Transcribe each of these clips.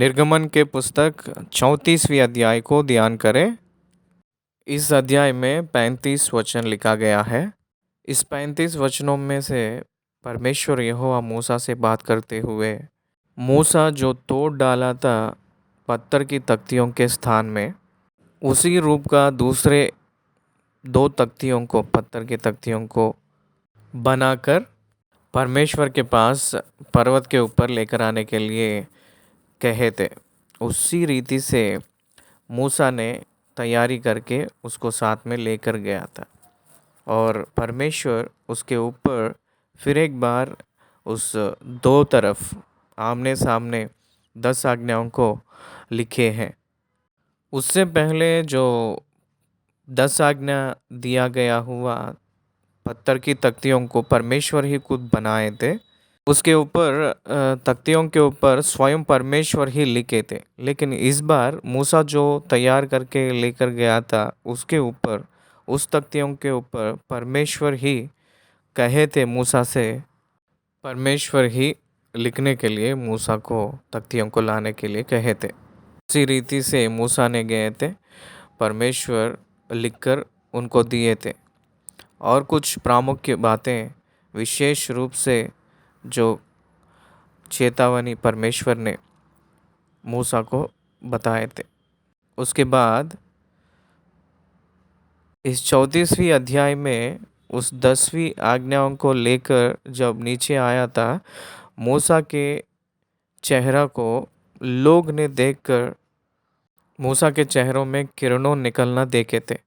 निर्गमन के पुस्तक 34वीं अध्याय को ध्यान करें। इस अध्याय में 35 वचन लिखा गया है। इस 35 वचनों में से परमेश्वर यहोवा मूसा से बात करते हुए, मूसा जो तोड़ डाला था पत्थर की तख्तियों के स्थान में, उसी रूप का दूसरे दो तख्तियों को, पत्थर की तख्तियों को बनाकर परमेश्वर के पास पर्वत के ऊपर लेकर आने के लिए कहे थे। उसी रीति से मूसा ने तैयारी करके उसको साथ में लेकर गया था और परमेश्वर उसके ऊपर फिर एक बार उस दो तरफ आमने सामने 10 आज्ञाओं को लिखे हैं। उससे पहले जो 10 आज्ञा दिया गया हुआ पत्थर की तख्तियों को परमेश्वर ही खुद बनाए थे। उसके ऊपर तख्तियों के ऊपर स्वयं परमेश्वर ही लिखे थे। लेकिन इस बार मूसा जो तैयार करके लेकर गया था उसके ऊपर, उस तख्तियों के ऊपर परमेश्वर ही कहे थे मूसा से, परमेश्वर ही लिखने के लिए मूसा को तख्तियों को लाने के लिए कहे थे। उसी रीति से मूसा ने गए थे, परमेश्वर लिखकर उनको दिए थे। और कुछ प्रामुख्य बातें विशेष रूप से जो चेतावनी परमेश्वर ने मूसा को बताए थे। उसके बाद इस 34वीं अध्याय में उस 10वीं आज्ञाओं को लेकर जब नीचे आया था, मूसा के चेहरा को लोग ने देखकर मूसा के चेहरों में किरणों निकलना देखे थे।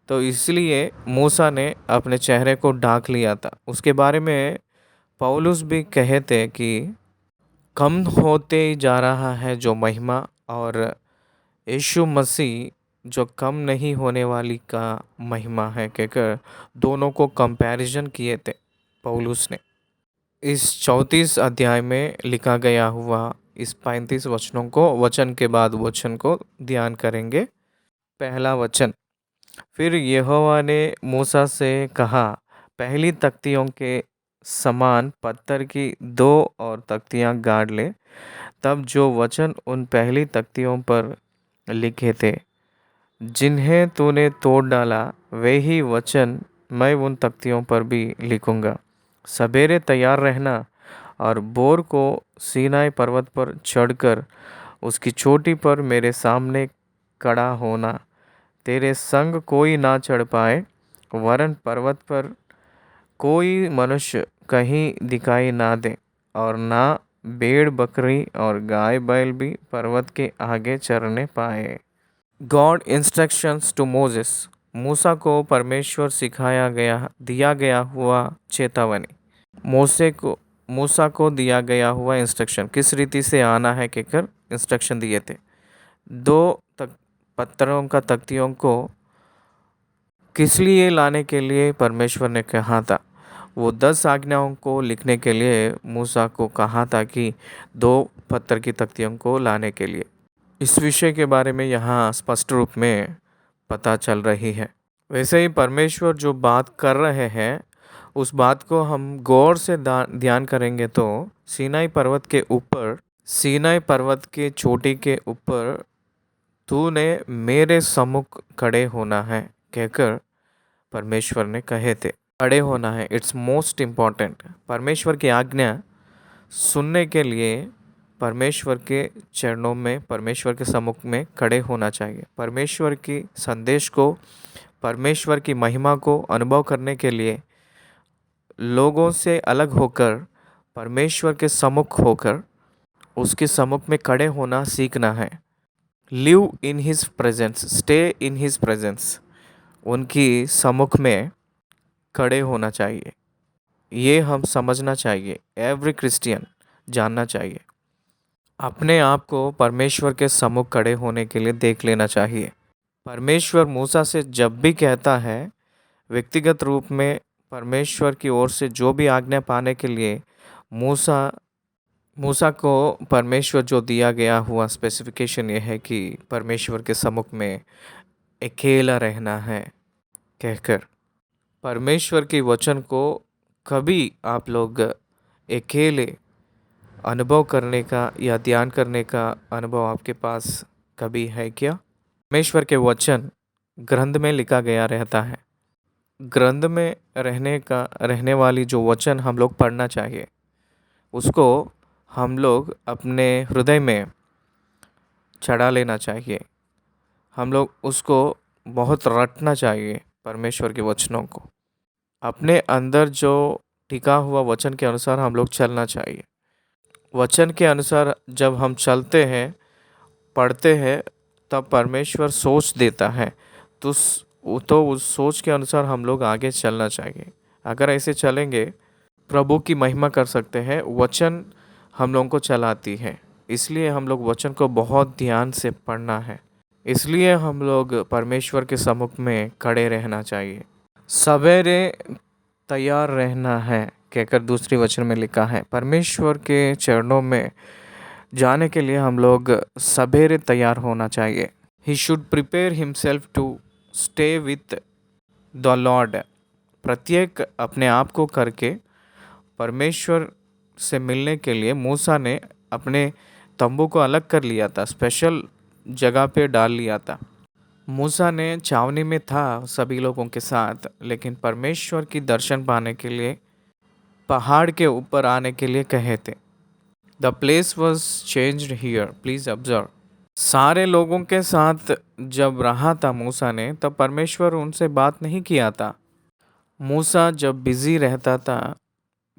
तो इसलिए मूसा ने अपने चेहरे को ढाक लिया था। उसके बारे में पौलुस भी कहते कि कम होते जा रहा है जो महिमा, और यीशु मसीह जो कम नहीं होने वाली का महिमा है, कहकर दोनों को कंपैरिजन किए थे पौलुस ने। इस 34 अध्याय में लिखा गया हुआ इस 35 वचनों को वचन के बाद वचन को ध्यान करेंगे। पहला वचन, फिर यहोवा ने मूसा से कहा, पहली तख्तियों के समान पत्थर की 2 और तख्तियाँ गाड़ ले। तब जो वचन उन पहली तख्तियों पर लिखे थे जिन्हें तूने तोड़ डाला, वे ही वचन मैं उन तख्तियों पर भी लिखूँगा। सवेरे तैयार रहना और बोर को सीनाई पर्वत पर चढ़कर उसकी चोटी पर मेरे सामने खड़ा होना। तेरे संग कोई ना चढ़ पाए, वरन पर्वत पर कोई मनुष्य कहीं दिखाई ना दे, और ना भेड़ बकरी और गाय बैल भी पर्वत के आगे चरने पाए। गॉड इंस्ट्रक्शंस टू मोसेस, मूसा को परमेश्वर दिया गया हुआ चेतावनी। मूसा को दिया गया हुआ इंस्ट्रक्शन, किस रीति से आना है कहकर इंस्ट्रक्शन दिए थे। 2 पत्थरों का तख्तियों को किस लिए लाने के लिए परमेश्वर ने कहा था, वो 10 आज्ञाओं को लिखने के लिए मूसा को कहा था कि 2 पत्थर की तख्तियों को लाने के लिए। इस विषय के बारे में यहाँ स्पष्ट रूप में पता चल रही है। वैसे ही परमेश्वर जो बात कर रहे हैं उस बात को हम गौर से ध्यान करेंगे तो सीनाई पर्वत के चोटी के ऊपर तूने मेरे सम्मुख खड़े होना है कहकर परमेश्वर ने कहे थे। खड़े होना है, इट्स मोस्ट इम्पॉर्टेंट। परमेश्वर की आज्ञा सुनने के लिए परमेश्वर के चरणों में, परमेश्वर के सम्मुख में खड़े होना चाहिए। परमेश्वर की संदेश को, परमेश्वर की महिमा को अनुभव करने के लिए लोगों से अलग होकर, परमेश्वर के सम्मुख होकर उसके सम्मुख में खड़े होना सीखना है। Live in his presence, stay in his presence, उनकी सम्मुख में खड़े होना चाहिए। ये हम समझना चाहिए, एवरी क्रिश्चियन जानना चाहिए। अपने आप को परमेश्वर के सम्मुख खड़े होने के लिए देख लेना चाहिए। परमेश्वर मूसा से जब भी कहता है, व्यक्तिगत रूप में परमेश्वर की ओर से जो भी आज्ञा पाने के लिए मूसा को परमेश्वर जो दिया गया हुआ स्पेसिफिकेशन ये है कि परमेश्वर के सम्मुख में अकेला रहना है कहकर। परमेश्वर की वचन को कभी आप लोग अकेले अनुभव करने का या ध्यान करने का अनुभव आपके पास कभी है क्या? परमेश्वर के वचन ग्रंथ में लिखा गया रहता है। ग्रंथ में रहने वाली जो वचन हम लोग पढ़ना चाहिए, उसको हम लोग अपने हृदय में चढ़ा लेना चाहिए। हम लोग उसको बहुत रटना चाहिए, परमेश्वर के वचनों को। अपने अंदर जो टिका हुआ वचन के अनुसार हम लोग चलना चाहिए। वचन के अनुसार जब हम चलते हैं, पढ़ते हैं, तब परमेश्वर सोच देता है। तो उस सोच के अनुसार हम लोग आगे चलना चाहिए। अगर ऐसे चलेंगे, प्रभु की महिमा कर सकते हैं। वचन हम लोगों को चलाती है, इसलिए हम लोग वचन को बहुत ध्यान से पढ़ना है। इसलिए हम लोग परमेश्वर के सम्मुख में खड़े रहना चाहिए। सवेरे तैयार रहना है कहकर दूसरी वचन में लिखा है। परमेश्वर के चरणों में जाने के लिए हम लोग सवेरे तैयार होना चाहिए। He should prepare himself to stay with the Lord. प्रत्येक अपने आप को करके परमेश्वर से मिलने के लिए मूसा ने अपने तंबू को अलग कर लिया था, स्पेशल जगह पे डाल लिया था। मूसा ने छावनी में था सभी लोगों के साथ, लेकिन परमेश्वर की दर्शन पाने के लिए पहाड़ के ऊपर आने के लिए कहे थे। The place was changed here, please observe. सारे लोगों के साथ जब रहा था मूसा ने, तब परमेश्वर उनसे बात नहीं किया था। मूसा जब बिजी रहता था,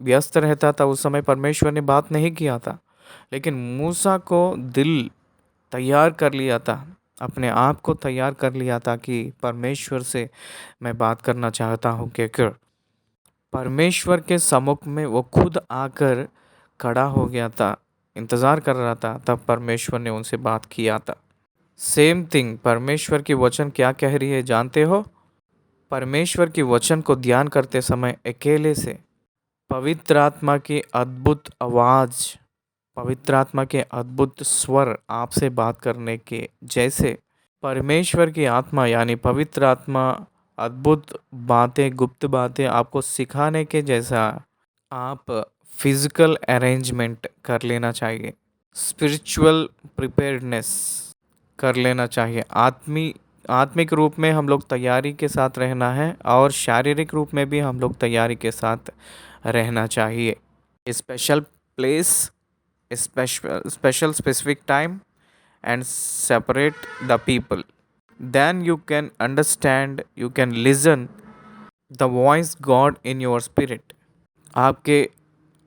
व्यस्त रहता था, उस समय परमेश्वर ने बात नहीं किया था। लेकिन मूसा को दिल तैयार कर लिया था, अपने आप को तैयार कर लिया था कि परमेश्वर से मैं बात करना चाहता हूँ। कहकर परमेश्वर के सम्मुख में वो खुद आकर खड़ा हो गया था, इंतज़ार कर रहा था, तब परमेश्वर ने उनसे बात किया था। सेम थिंग परमेश्वर की वचन क्या कह रही है जानते हो? परमेश्वर की वचन को ध्यान करते समय अकेले से पवित्र आत्मा की अद्भुत आवाज़, पवित्र आत्मा के अद्भुत स्वर आपसे बात करने के जैसे, परमेश्वर की आत्मा यानी पवित्र आत्मा अद्भुत बातें, गुप्त बातें आपको सिखाने के जैसा आप फिजिकल अरेंजमेंट कर लेना चाहिए। स्पिरिचुअल प्रिपेयर्डनेस कर लेना चाहिए। आत्मिक रूप में हम लोग तैयारी के साथ रहना है, और शारीरिक रूप में भी हम लोग तैयारी के साथ रहना चाहिए। Special place, specific time, and separate the people. Then you can understand, you can listen the voice God in your spirit. आपके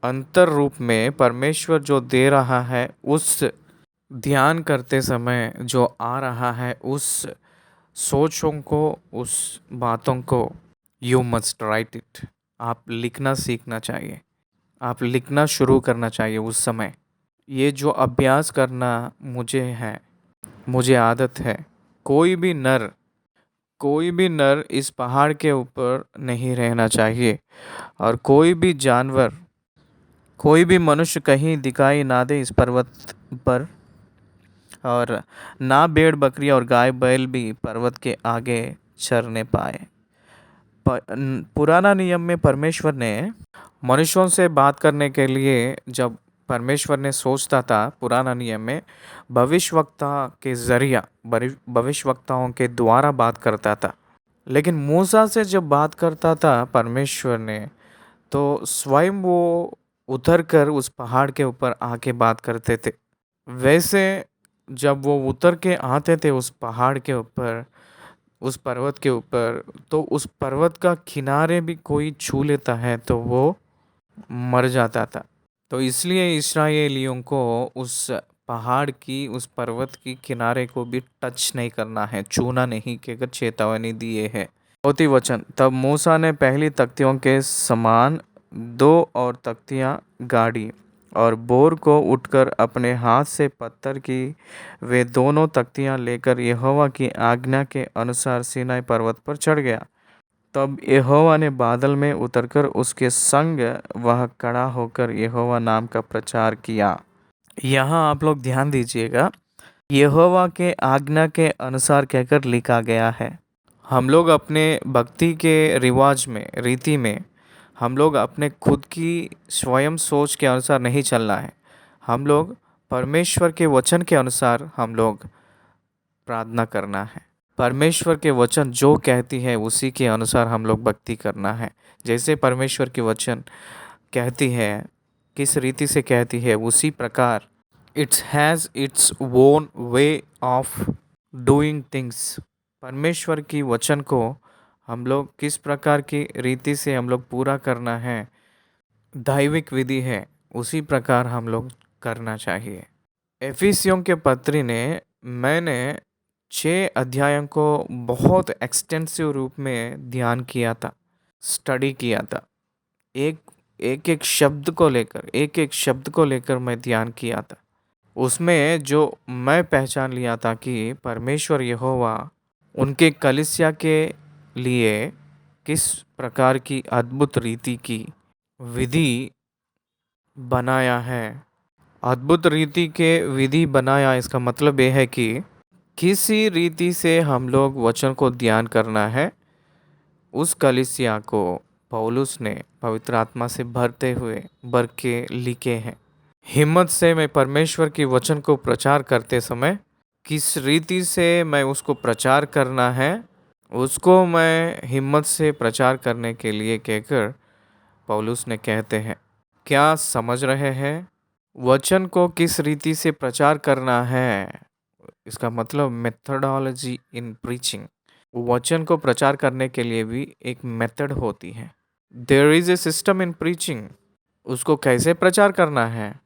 अंतर रूप में परमेश्वर जो दे रहा है, उस ध्यान करते समय जो आ रहा है, उस सोचों को, उस बातों को यू मस्ट राइट इट। आप लिखना सीखना चाहिए, आप लिखना शुरू करना चाहिए उस समय। ये जो अभ्यास करना मुझे आदत है। कोई भी नर इस पहाड़ के ऊपर नहीं रहना चाहिए, और कोई भी जानवर, कोई भी मनुष्य कहीं दिखाई ना दे इस पर्वत पर, और ना भेड़ बकरी और गाय बैल भी पर्वत के आगे चरने पाए। पुराना नियम में परमेश्वर ने मनुष्यों से बात करने के लिए, जब परमेश्वर ने सोचता था पुराना नियम में, भविष्यवक्ता के जरिया, भविष्यवक्ताओं के द्वारा बात करता था। लेकिन मूसा से जब बात करता था परमेश्वर ने, तो स्वयं वो उतर कर उस पहाड़ के ऊपर आके बात करते थे। वैसे जब वो उतर के आते थे उस पहाड़ के ऊपर, उस पर्वत के ऊपर, तो उस पर्वत का किनारे भी कोई छू लेता है तो वो मर जाता था। तो इसलिए इस्राएलियों को उस पहाड़ की, उस पर्वत की किनारे को भी टच नहीं करना है, छूना नहीं, कहकर चेतावनी दिए है। चौथी वचन, तब मूसा ने पहली तख्तियों के समान 2 और तख्तियाँ गाड़ी, और बोर को उठकर अपने हाथ से पत्थर की वे दोनों तख्तियाँ लेकर यहोवा की आज्ञा के अनुसार सीनाई पर्वत पर चढ़ गया। तब यहोवा ने बादल में उतरकर उसके संग वह खड़ा होकर यहोवा नाम का प्रचार किया। यहाँ आप लोग ध्यान दीजिएगा, यहोवा के आज्ञा के अनुसार कहकर लिखा गया है। हम लोग अपने भक्ति के रिवाज में, रीति में, हम लोग अपने खुद की स्वयं सोच के अनुसार नहीं चलना है। हम लोग परमेश्वर के वचन के अनुसार हम लोग प्रार्थना करना है। परमेश्वर के वचन जो कहती है उसी के अनुसार हम लोग भक्ति करना है। जैसे परमेश्वर के वचन कहती है, किस रीति से कहती है, उसी प्रकार it's has its own way of doing things. परमेश्वर की वचन को हम लोग किस प्रकार की रीति से हम लोग पूरा करना है, दैविक विधि है, उसी प्रकार हम लोग करना चाहिए। एफिसियों के पत्री ने मैंने 6 अध्यायों को बहुत एक्सटेंसिव रूप में ध्यान किया था, स्टडी किया था। एक एक एक शब्द को लेकर, एक एक शब्द को लेकर मैं ध्यान किया था। उसमें जो मैं पहचान लिया था कि परमेश्वर यहोवा उनके कलीसिया के लिए किस प्रकार की अद्भुत रीति की विधि बनाया है। अद्भुत रीति के विधि बनाया, इसका मतलब ये है कि किसी रीति से हम लोग वचन को ध्यान करना है। उस कलीसिया को पौलुस ने पवित्र आत्मा से भर के लिखे हैं। हिम्मत से मैं परमेश्वर की वचन को प्रचार करते समय किस रीति से मैं उसको प्रचार करना है, उसको मैं हिम्मत से प्रचार करने के लिए कहकर पौलुस ने कहते हैं। क्या समझ रहे हैं? वचन को किस रीति से प्रचार करना है, इसका मतलब मेथडोलॉजी इन प्रीचिंग। वचन को प्रचार करने के लिए भी एक मेथड होती है। There is a system in preaching. उसको कैसे प्रचार करना है,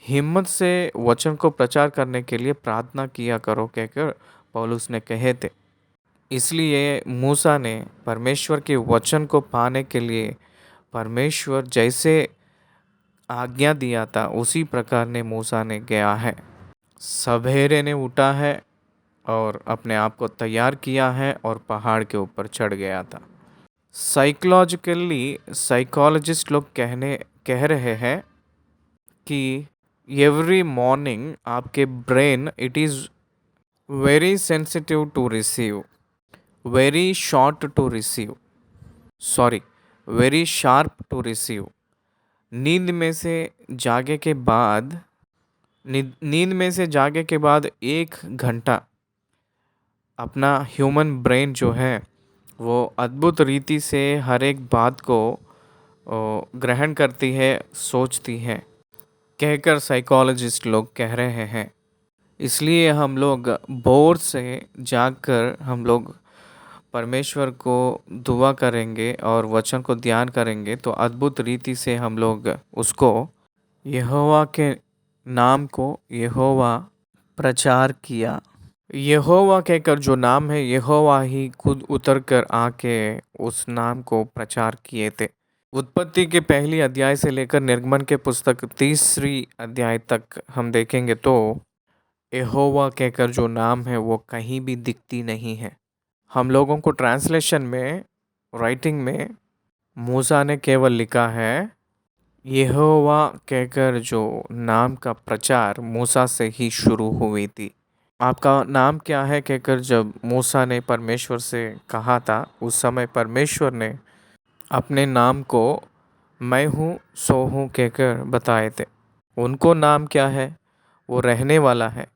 हिम्मत से वचन को प्रचार करने के लिए प्रार्थना किया करो कहकर पौलुस ने कहे थे। इसलिए मूसा ने परमेश्वर के वचन को पाने के लिए परमेश्वर जैसे आज्ञा दिया था उसी प्रकार ने मूसा ने गया है। सवेरे ने उठा है और अपने आप को तैयार किया है और पहाड़ के ऊपर चढ़ गया था। साइकोलॉजिस्ट लोग कह रहे हैं कि एवरी मॉर्निंग आपके brain it is very sensitive to receive, very short to receive, sorry very sharp to receive. नींद में से जागे के बाद नींद में से जागे के बाद 1 घंटा अपना ह्यूमन ब्रेन जो है वो अद्भुत रीति से हर एक बात को ग्रहण करती है, सोचती है कहकर साइकोलॉजिस्ट लोग कह रहे हैं। इसलिए हम लोग भोर से जागकर हम लोग परमेश्वर को दुआ करेंगे और वचन को ध्यान करेंगे तो अद्भुत रीति से हम लोग उसको यहोवा के नाम को यहोवा प्रचार किया। यहोवा कहकर जो नाम है, यहोवा ही खुद उतर कर आके उस नाम को प्रचार किए थे। उत्पत्ति के पहली अध्याय से लेकर निर्गमन के पुस्तक 3 अध्याय तक हम देखेंगे तो यहोवा कहकर जो नाम है वो कहीं भी दिखती नहीं है। हम लोगों को ट्रांसलेशन में, राइटिंग में मूसा ने केवल लिखा है यहोवा कहकर जो नाम का प्रचार मूसा से ही शुरू हुई थी। आपका नाम क्या है कहकर जब मूसा ने परमेश्वर से कहा था, उस समय परमेश्वर ने अपने नाम को मैं हूँ सो हूँ कहकर बताए थे। उनको नाम क्या है? वो रहने वाला है,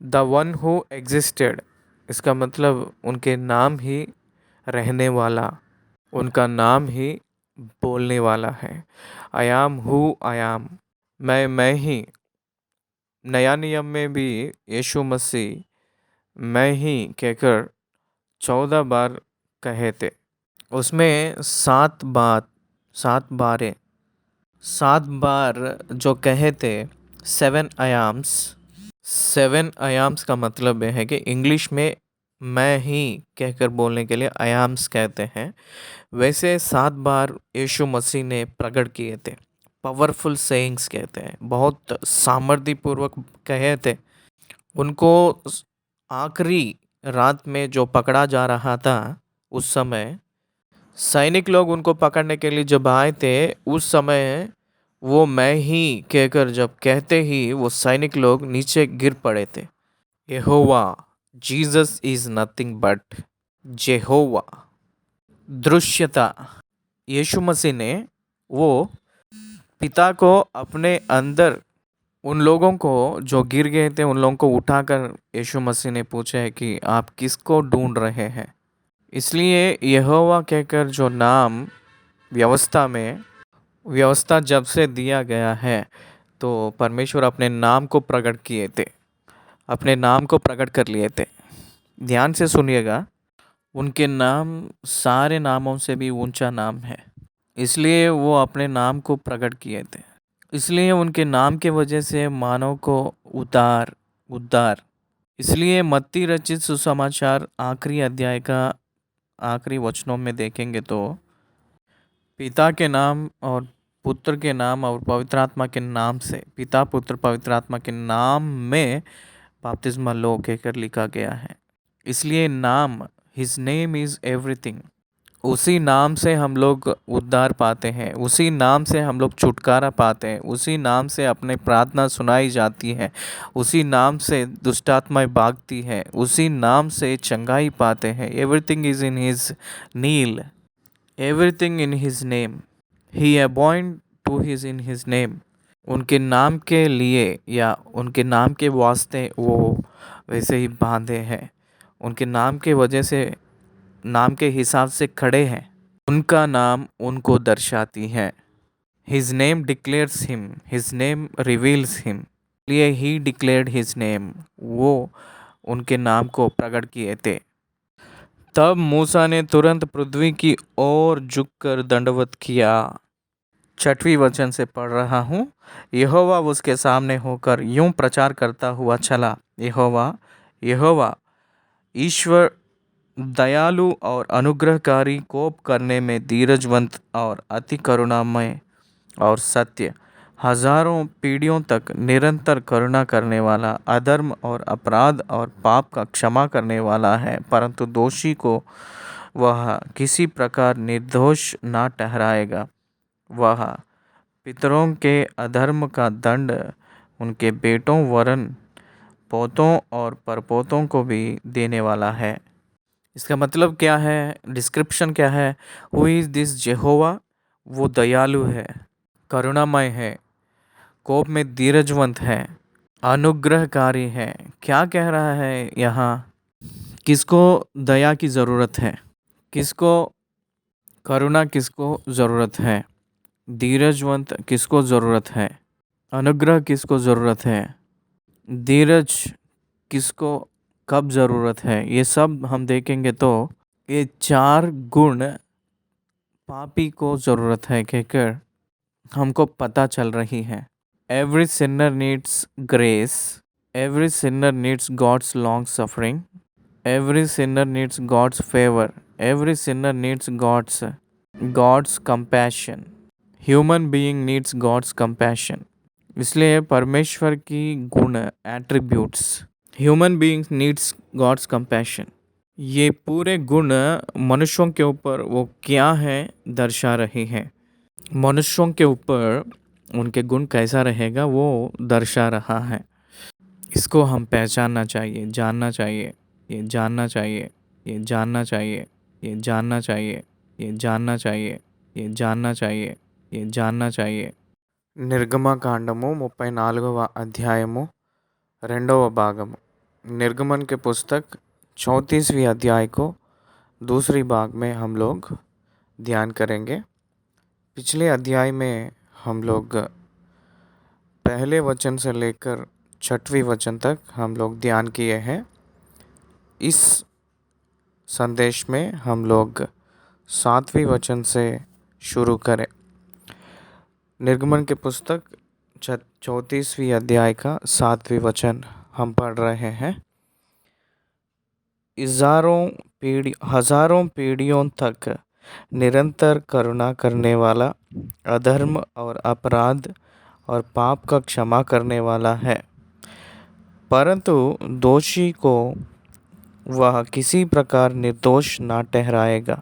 द वन हु एग्जिस्टेड। इसका मतलब उनके नाम ही रहने वाला, उनका नाम ही बोलने वाला है। I am who I am, मैं ही। नया नियम में भी यीशु मसीह मैं ही कहकर 14 बार कहे थे। उसमें 7 बार जो कहे थे 7 I ams। 7 I ams का मतलब है कि इंग्लिश में मैं ही कहकर बोलने के लिए I ams कहते हैं। वैसे 7 बार यीशु मसीह ने प्रकट किए थे। पावरफुल सेइंग्स कहते हैं, बहुत सामर्थ्यपूर्वक कहे थे। उनको आखिरी रात में जो पकड़ा जा रहा था उस समय सैनिक लोग उनको पकड़ने के लिए जब आए थे, उस समय वो मैं ही कहकर जब कहते ही वो सैनिक लोग नीचे गिर पड़े थे। यहोवा, Jesus is nothing but Jehovah. दृश्यता, यीशु मसीह ने वो पिता को अपने अंदर उन लोगों को जो गिर गए थे उन लोगों को उठाकर यीशु मसीह ने पूछा है कि आप किसको ढूंढ रहे हैं। इसलिए यहोवा कहकर जो नाम व्यवस्था जब से दिया गया है तो परमेश्वर अपने नाम को प्रकट किए थे, अपने नाम को प्रकट कर लिए थे। ध्यान से सुनिएगा, उनके नाम सारे नामों से भी ऊंचा नाम है, इसलिए वो अपने नाम को प्रकट किए थे। इसलिए उनके नाम के वजह से मानव को उद्धार। इसलिए मत्ती रचित सुसमाचार आखिरी अध्याय का आखिरी वचनों में देखेंगे तो पिता के नाम और पुत्र के नाम और पवित्र आत्मा के नाम से, पिता पुत्र पवित्र आत्मा के नाम में बपतिस्मा लो कहकर लिखा गया है। इसलिए नाम, हिज नेम इज़ एवरीथिंग। उसी नाम से हम लोग उद्धार पाते हैं, उसी नाम से हम लोग छुटकारा पाते हैं, उसी नाम से अपने प्रार्थना सुनाई जाती है, उसी नाम से दुष्टात्माएं भागती है, उसी नाम से चंगाई पाते हैं। Everything is in his name, everything in his name, he appoint to his in his name. उनके नाम के लिए या उनके नाम के वास्ते वो वैसे ही बांधे हैं, उनके नाम के वजह से, नाम के हिसाब से खड़े हैं। उनका नाम उनको दर्शाती है। His name declares him, his name reveals him. इसलिए ही डिक्लेयर्ड हिज नेम, वो उनके नाम को प्रकट किए थे। तब मूसा ने तुरंत पृथ्वी की ओर झुककर दंडवत किया। 6वें वचन से पढ़ रहा हूँ। यहोवा उसके सामने होकर यूं प्रचार करता हुआ चला, यहोवा यहोवा ईश्वर, दयालु और अनुग्रहकारी, कोप करने में धीरजवंत और अति करुणामय और सत्य, हजारों पीढ़ियों तक निरंतर करुणा करने वाला, अधर्म और अपराध और पाप का क्षमा करने वाला है, परंतु दोषी को वह किसी प्रकार निर्दोष ना ठहराएगा। वह पितरों के अधर्म का दंड उनके बेटों वरन पोतों और परपोतों को भी देने वाला है। इसका मतलब क्या है, डिस्क्रिप्शन क्या है? Who is this जेहोवा? वो दयालु है, करुणामय है, कोप में धीरजवंत है, अनुग्रहकारी है। क्या कह रहा है यहाँ? किसको दया की ज़रूरत है, किसको करुणा किसको ज़रूरत है, धीरजवंत किसको ज़रूरत है, अनुग्रह किसको ज़रूरत है, धीरज किसको कब ज़रूरत है, ये सब हम देखेंगे तो ये 4 गुण पापी को ज़रूरत है कहकर हमको पता चल रही है। Every sinner needs grace, every sinner needs God's long suffering, every sinner needs God's favour, every sinner needs God's compassion, human being needs God's compassion. इसलिए परमेश्वर की गुण, attributes, human being needs God's compassion, ये पूरे गुण मनुष्यों के ऊपर वो क्या है दर्शा रहे हैं। मनुष्यों के ऊपर उनके गुण कैसा रहेगा वो दर्शा रहा है। इसको हम पहचानना चाहिए, जानना चाहिए, ये जानना चाहिए, ये जानना चाहिए, ये जानना चाहिए, ये जानना चाहिए, ये जानना चाहिए, ये जानना चाहिए। నిర్గమకాండము 34వ అధ్యాయము 2వ భాగము। निर्गमन के पुस्तक 34वीं अध्याय को दूसरी भाग में हम लोग ध्यान करेंगे। पिछले अध्याय में हम लोग पहले वचन से लेकर 6वें वचन तक हम लोग ध्यान किए हैं। इस संदेश में हम लोग 7वें वचन से शुरू करें। निर्गमन के पुस्तक 34वीं अध्याय का 7वें वचन हम पढ़ रहे हैं। हजारों पीढ़ियों तक निरंतर करुणा करने वाला, अधर्म और अपराध और पाप का क्षमा करने वाला है, परंतु दोषी को वह किसी प्रकार निर्दोष ना ठहराएगा।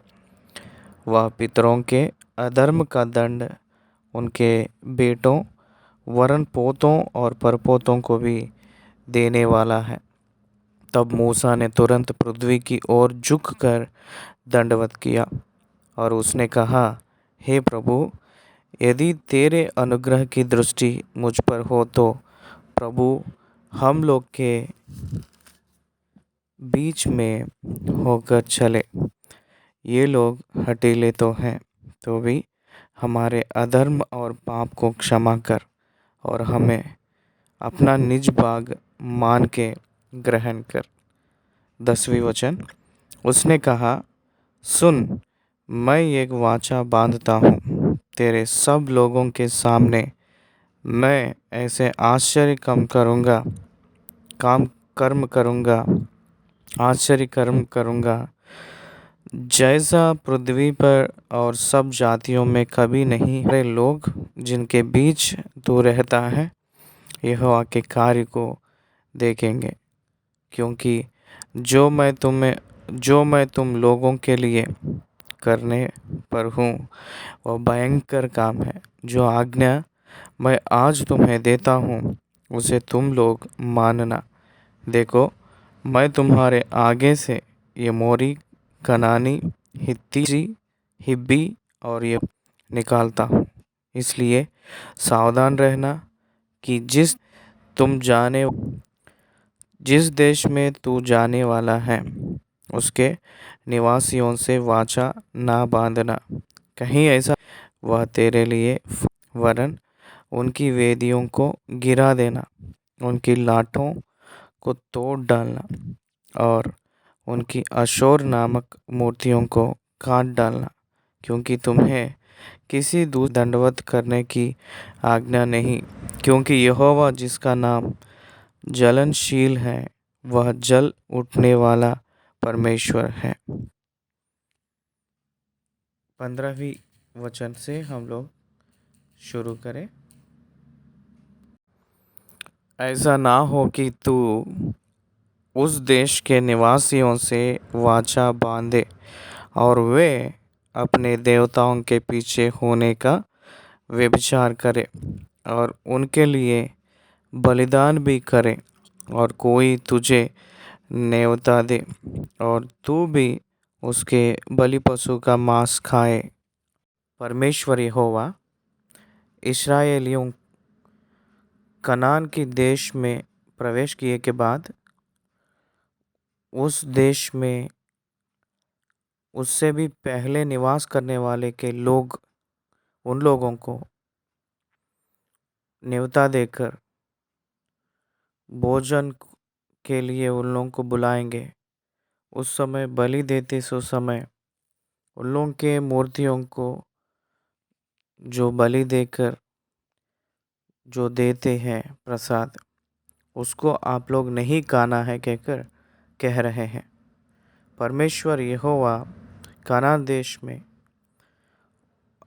वह पितरों के अधर्म का दंड उनके बेटों वरन पोतों और परपोतों को भी देने वाला है। तब मूसा ने तुरंत पृथ्वी की ओर झुककर दंडवत किया और उसने कहा, हे प्रभु, यदि तेरे अनुग्रह की दृष्टि मुझ पर हो तो प्रभु हम लोग के बीच में होकर चले। ये लोग हठीले तो हैं, तो भी हमारे अधर्म और पाप को क्षमा कर और हमें अपना निज भाग मान के ग्रहण कर। 10वीं वचन, उसने कहा, सुन, मैं एक वाचा बांधता हूँ, तेरे सब लोगों के सामने मैं ऐसे आश्चर्य कर्म करूँगा जैसा पृथ्वी पर और सब जातियों में कभी नहीं। वे लोग जिनके बीच तू रहता है यहोवा के कार्य को देखेंगे, क्योंकि जो मैं तुम लोगों के लिए करने पर हूँ वह भयंकर काम है। जो आज्ञा मैं आज तुम्हें देता हूँ उसे तुम लोग मानना। देखो, मैं तुम्हारे आगे से यमोरी, कनानी, हित्ती, हिब्बी और ये निकालता हूँ। इसलिए सावधान रहना कि जिस देश में तू जाने वाला है उसके निवासियों से वाचा ना बांधना, कहीं ऐसा वह तेरे लिए वरन उनकी वेदियों को गिरा देना, उनकी लाठों को तोड़ डालना और उनकी अशोर नामक मूर्तियों को काट डालना, क्योंकि तुम्हें किसी दूसरे दंडवत करने की आज्ञा नहीं, क्योंकि यहोवा जिसका नाम जलनशील है वह जल उठने वाला परमेश्वर है। 15वीं वचन से हम लोग शुरू करें। ऐसा ना हो कि तू उस देश के निवासियों से वाचा बांधे और वे अपने देवताओं के पीछे होने का व्यभिचार करे और उनके लिए बलिदान भी करे, और कोई तुझे नेवता दे और तू भी उसके बलि पशु का मांस खाए। परमेश्वर यहोवा इस्राएलियों कनान के देश में प्रवेश किए के बाद उस देश में उससे भी पहले निवास करने वाले के लोग उन लोगों को न्योता देकर भोजन के लिए उन लोगों को बुलाएंगे। उस समय बलि देते सो समय उन लोगों के मूर्तियों को जो बलि देकर जो देते हैं प्रसाद, उसको आप लोग नहीं खाना है कहकर कह रहे हैं। परमेश्वर यहोवा कनान देश में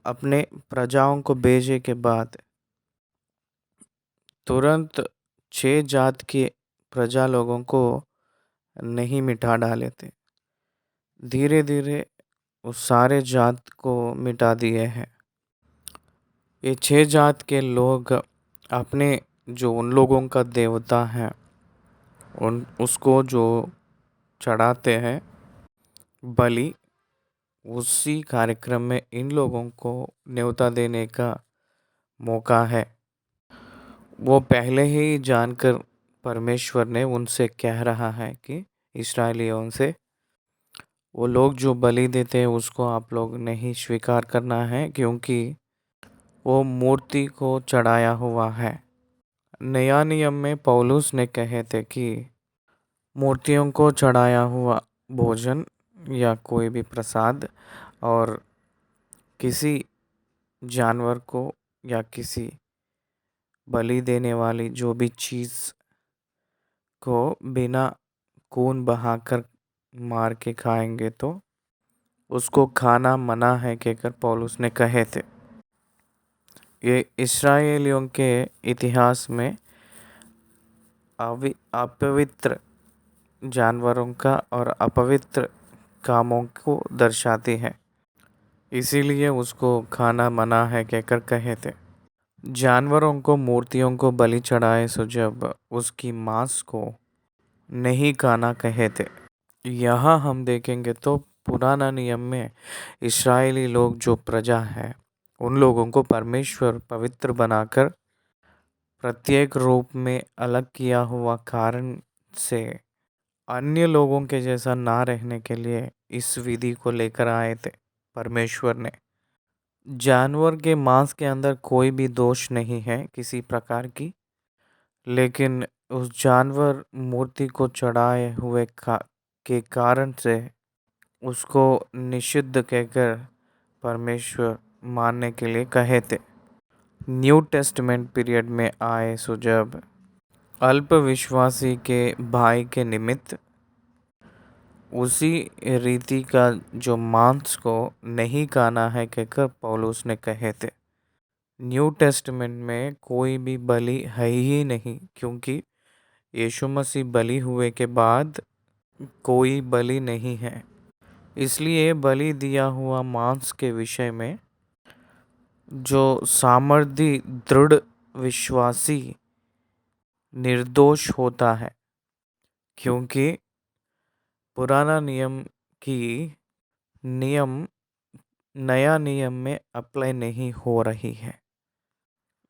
अपने प्रजाओं को भेजे के बाद तुरंत 6 जात के प्रजा लोगों को नहीं मिटा डाले थे, धीरे धीरे उस सारे जात को मिटा दिए हैं। ये 6 जात के लोग अपने जो उन लोगों का देवता है उसको जो चढ़ाते हैं बलि, उसी कार्यक्रम में इन लोगों को न्योता देने का मौका है। वो पहले ही जानकर परमेश्वर ने उनसे कह रहा है कि इस्राएलियों से वो लोग जो बलि देते हैं उसको आप लोग नहीं स्वीकार करना है, क्योंकि वो मूर्ति को चढ़ाया हुआ है। नया नियम में पौलुस ने कहे थे कि मूर्तियों को चढ़ाया हुआ भोजन या कोई भी प्रसाद और किसी जानवर को या किसी बलि देने वाली जो भी चीज़ को बिना खून बहाकर मार के खाएंगे तो उसको खाना मना है कहकर पौलुस ने कहे थे। ये इस्राएलियों के इतिहास में अपवित्र जानवरों का और अपवित्र कामों को दर्शाती है, इसीलिए उसको खाना मना है कहकर कहे थे। जानवरों को मूर्तियों को बलि चढ़ाए सो जब उसकी मांस को नहीं खाना कहे थे। यहाँ हम देखेंगे तो पुराना नियम में इस्राएली लोग जो प्रजा है उन लोगों को परमेश्वर पवित्र बनाकर प्रत्येक रूप में अलग किया हुआ कारण से अन्य लोगों के जैसा ना रहने के लिए इस विधि को लेकर आए थे परमेश्वर ने। जानवर के मांस के अंदर कोई भी दोष नहीं है किसी प्रकार की, लेकिन उस जानवर मूर्ति को चढ़ाए हुए के कारण से उसको निषिद्ध कहकर परमेश्वर मानने के लिए कहे थे। न्यू टेस्टमेंट पीरियड में आए सो जब अल्पविश्वासी के भाई के निमित्त उसी रीति का जो मांस को नहीं खाना है कहकर पौलुस ने कहे थे। न्यू टेस्टमेंट में कोई भी बलि है ही नहीं, क्योंकि यीशु मसीह बलि हुए के बाद कोई बलि नहीं है। इसलिए बलि दिया हुआ मांस के विषय में जो सामर्थी दृढ़ विश्वासी निर्दोष होता है, क्योंकि पुराना नियम नया नियम में अप्लाई नहीं हो रही है।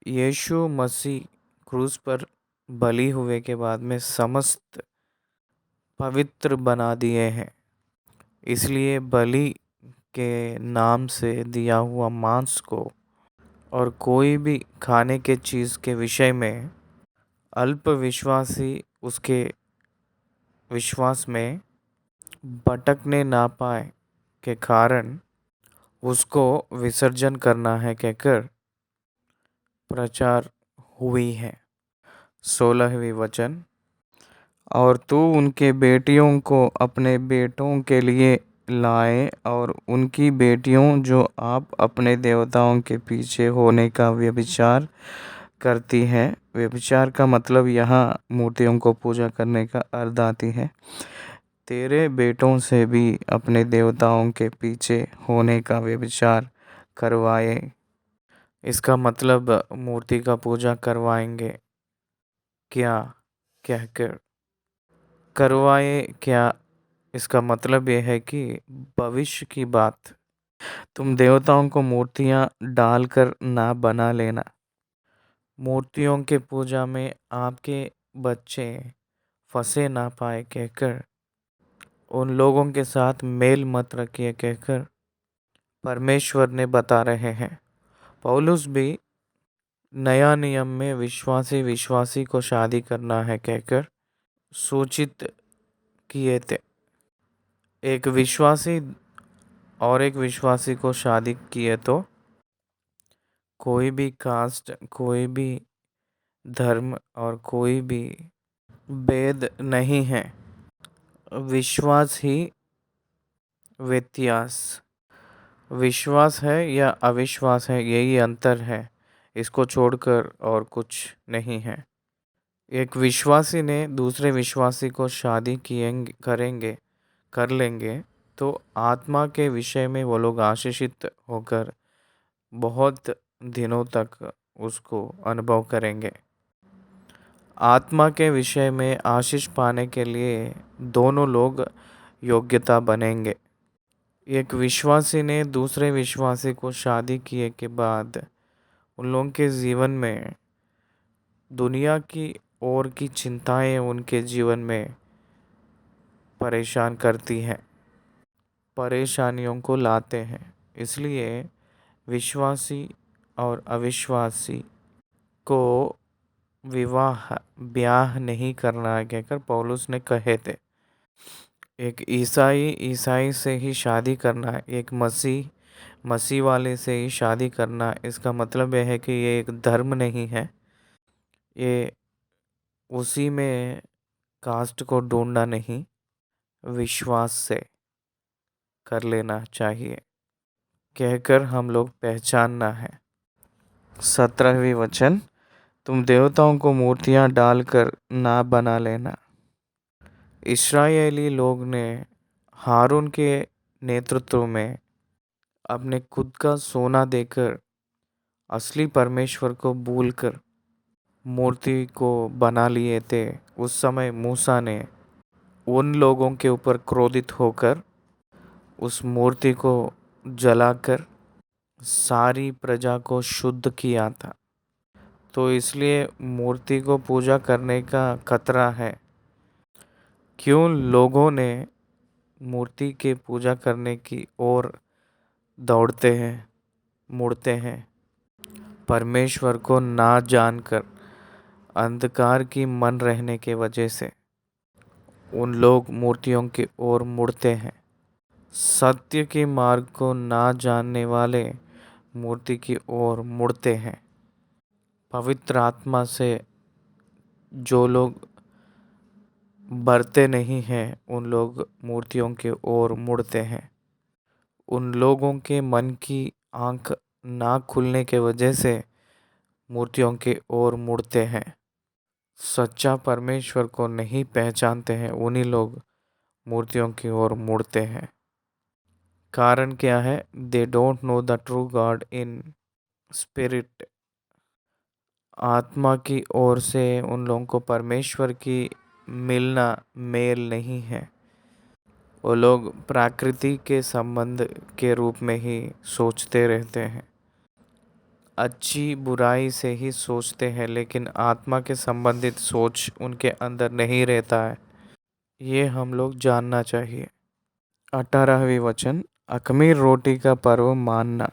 यीशु मसीह क्रूस पर बलि हुए के बाद में समस्त पवित्र बना दिए हैं। इसलिए बलि के नाम से दिया हुआ मांस को और कोई भी खाने के चीज़ के विषय में अल्पविश्वासी उसके विश्वास में भटकने ना पाए के कारण उसको विसर्जन करना है कहकर प्रचार हुई है। 16वीं वचन, और तू उनके बेटियों को अपने बेटों के लिए लाए और उनकी बेटियों जो आप अपने देवताओं के पीछे होने का व्यभिचार करती है। व्यभिचार का मतलब यहाँ मूर्तियों को पूजा करने का अर्थ आती है। तेरे बेटों से भी अपने देवताओं के पीछे होने का व्यभिचार करवाए। इसका मतलब मूर्ति का पूजा करवाएंगे क्या कहकर करवाए क्या, इसका मतलब यह है कि भविष्य की बात। तुम देवताओं को मूर्तियां डालकर ना बना लेना। मूर्तियों के पूजा में आपके बच्चे फंसे ना पाए कहकर उन लोगों के साथ मेल मत रखिए कहकर परमेश्वर ने बता रहे हैं। पौलुस भी नया नियम में विश्वासी को शादी करना है कहकर सूचित किए थे। एक विश्वासी और एक विश्वासी को शादी किए तो कोई भी कास्ट, कोई भी धर्म और कोई भी भेद नहीं है। विश्वास ही व्यत्यास, विश्वास है या अविश्वास है, यही अंतर है। इसको छोड़कर और कुछ नहीं है। एक विश्वासी ने दूसरे विश्वासी को शादी कर लेंगे तो आत्मा के विषय में वो लोग आशीषित होकर बहुत दिनों तक उसको अनुभव करेंगे। आत्मा के विषय में आशीष पाने के लिए दोनों लोग योग्यता बनेंगे। एक विश्वासी ने दूसरे विश्वासी को शादी किए के बाद उन लोगों के जीवन में दुनिया की और की चिंताएं उनके जीवन में परेशान करती हैं, परेशानियों को लाते हैं। इसलिए विश्वासी और अविश्वासी को ब्याह नहीं करना है कहकर पौलुस ने कहे थे। एक ईसाई से ही शादी करना है, एक मसीह वाले से ही शादी करना, इसका मतलब यह है कि ये एक धर्म नहीं है। ये उसी में कास्ट को ढूंढना नहीं, विश्वास से कर लेना चाहिए कहकर हम लोग पहचानना है। 17वीं वचन, तुम देवताओं को मूर्तियां डालकर ना बना लेना। इस्राएली लोग ने हारून के नेतृत्व में अपने खुद का सोना देकर असली परमेश्वर को भूलकर मूर्ति को बना लिए थे। उस समय मूसा ने उन लोगों के ऊपर क्रोधित होकर उस मूर्ति को जलाकर सारी प्रजा को शुद्ध किया था। तो इसलिए मूर्ति को पूजा करने का खतरा है। क्यों लोगों ने मूर्ति के पूजा करने की ओर दौड़ते हैं, मुड़ते हैं? परमेश्वर को ना जानकर, अंधकार की मन रहने के वजह से उन लोग मूर्तियों की ओर मुड़ते हैं। सत्य के मार्ग को ना जानने वाले मूर्ति की ओर मुड़ते हैं। पवित्र आत्मा से जो लोग भरते नहीं हैं उन लोग मूर्तियों की ओर मुड़ते हैं। उन लोगों के मन की आंख ना खुलने के वजह से मूर्तियों की ओर मुड़ते हैं। सच्चा परमेश्वर को नहीं पहचानते हैं उन्हीं लोग मूर्तियों की ओर मुड़ते हैं। कारण क्या है? They don't know the true God in spirit. आत्मा की ओर से उन लोगों को परमेश्वर की मिलना मेल नहीं है। वो लोग प्रकृति के संबंध के रूप में ही सोचते रहते हैं, अच्छी बुराई से ही सोचते हैं, लेकिन आत्मा के संबंधित सोच उनके अंदर नहीं रहता है। ये हम लोग जानना चाहिए। 18वीं वचन, अख़मीर रोटी का पर्व मानना।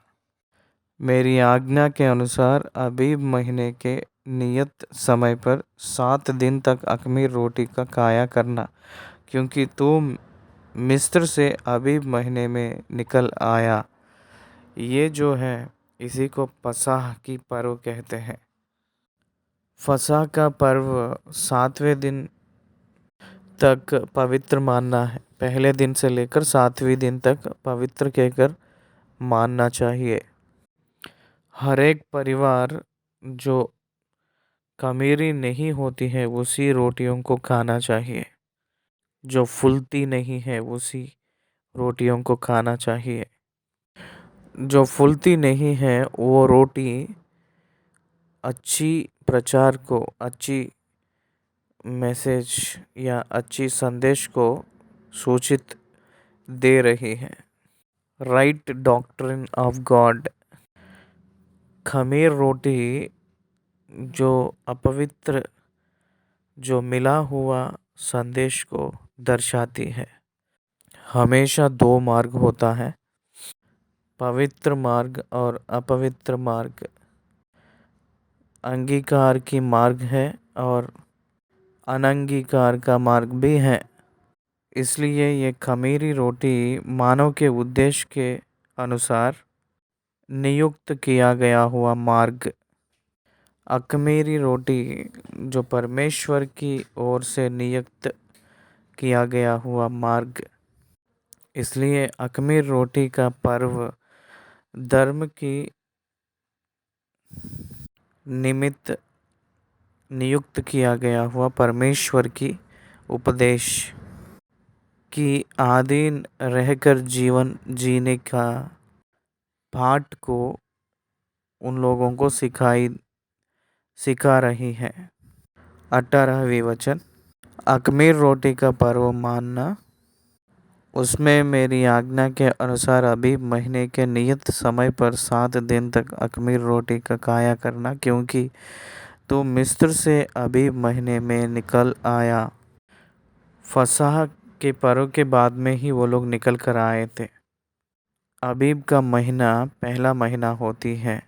मेरी आज्ञा के अनुसार अबीब महीने के नियत समय पर 7 दिन तक अख़मीर रोटी का खाया करना, क्योंकि तू मिस्र से अबीब महीने में निकल आया। ये जो है इसी को फसह की पर्व कहते हैं। फसह का पर्व 7वें दिन तक पवित्र मानना है। पहले दिन से लेकर 7वें दिन तक पवित्र कहकर मानना चाहिए। हर एक परिवार जो खमीरी नहीं होती है उसी रोटियों को खाना चाहिए। जो फूलती नहीं है उसी रोटियों को खाना चाहिए। जो फूलती नहीं है वो रोटी अच्छी प्रचार को, अच्छी मैसेज या अच्छी संदेश को सूचित दे रही है। Right doctrine of God. खमीर रोटी जो अपवित्र, जो मिला हुआ संदेश को दर्शाती है। हमेशा दो मार्ग होता है, पवित्र मार्ग और अपवित्र मार्ग। अंगीकार की मार्ग है और अनंगीकार का मार्ग भी है। इसलिए ये खमीरी रोटी मानव के उद्देश्य के अनुसार नियुक्त किया गया हुआ मार्ग। अख़मीरी रोटी जो परमेश्वर की ओर से नियुक्त किया गया हुआ मार्ग। इसलिए अख़मीर रोटी का पर्व धर्म की निमित्त नियुक्त किया गया हुआ परमेश्वर की उपदेश की अधीन रहकर जीवन जीने का पाठ को उन लोगों को सिखा रही है। 18वीं वचन, अख़मीर रोटी का पर्व मानना। उसमें मेरी आज्ञा के अनुसार अबीब महीने के नियत समय पर 7 दिन तक अख़मीर रोटी का खाया करना, क्योंकि तो मिस्र से अबीब महीने में निकल आया। फसह के पर्व के बाद में ही वो लोग निकल कर आए थे। अबीब का महीना पहला महीना होती है।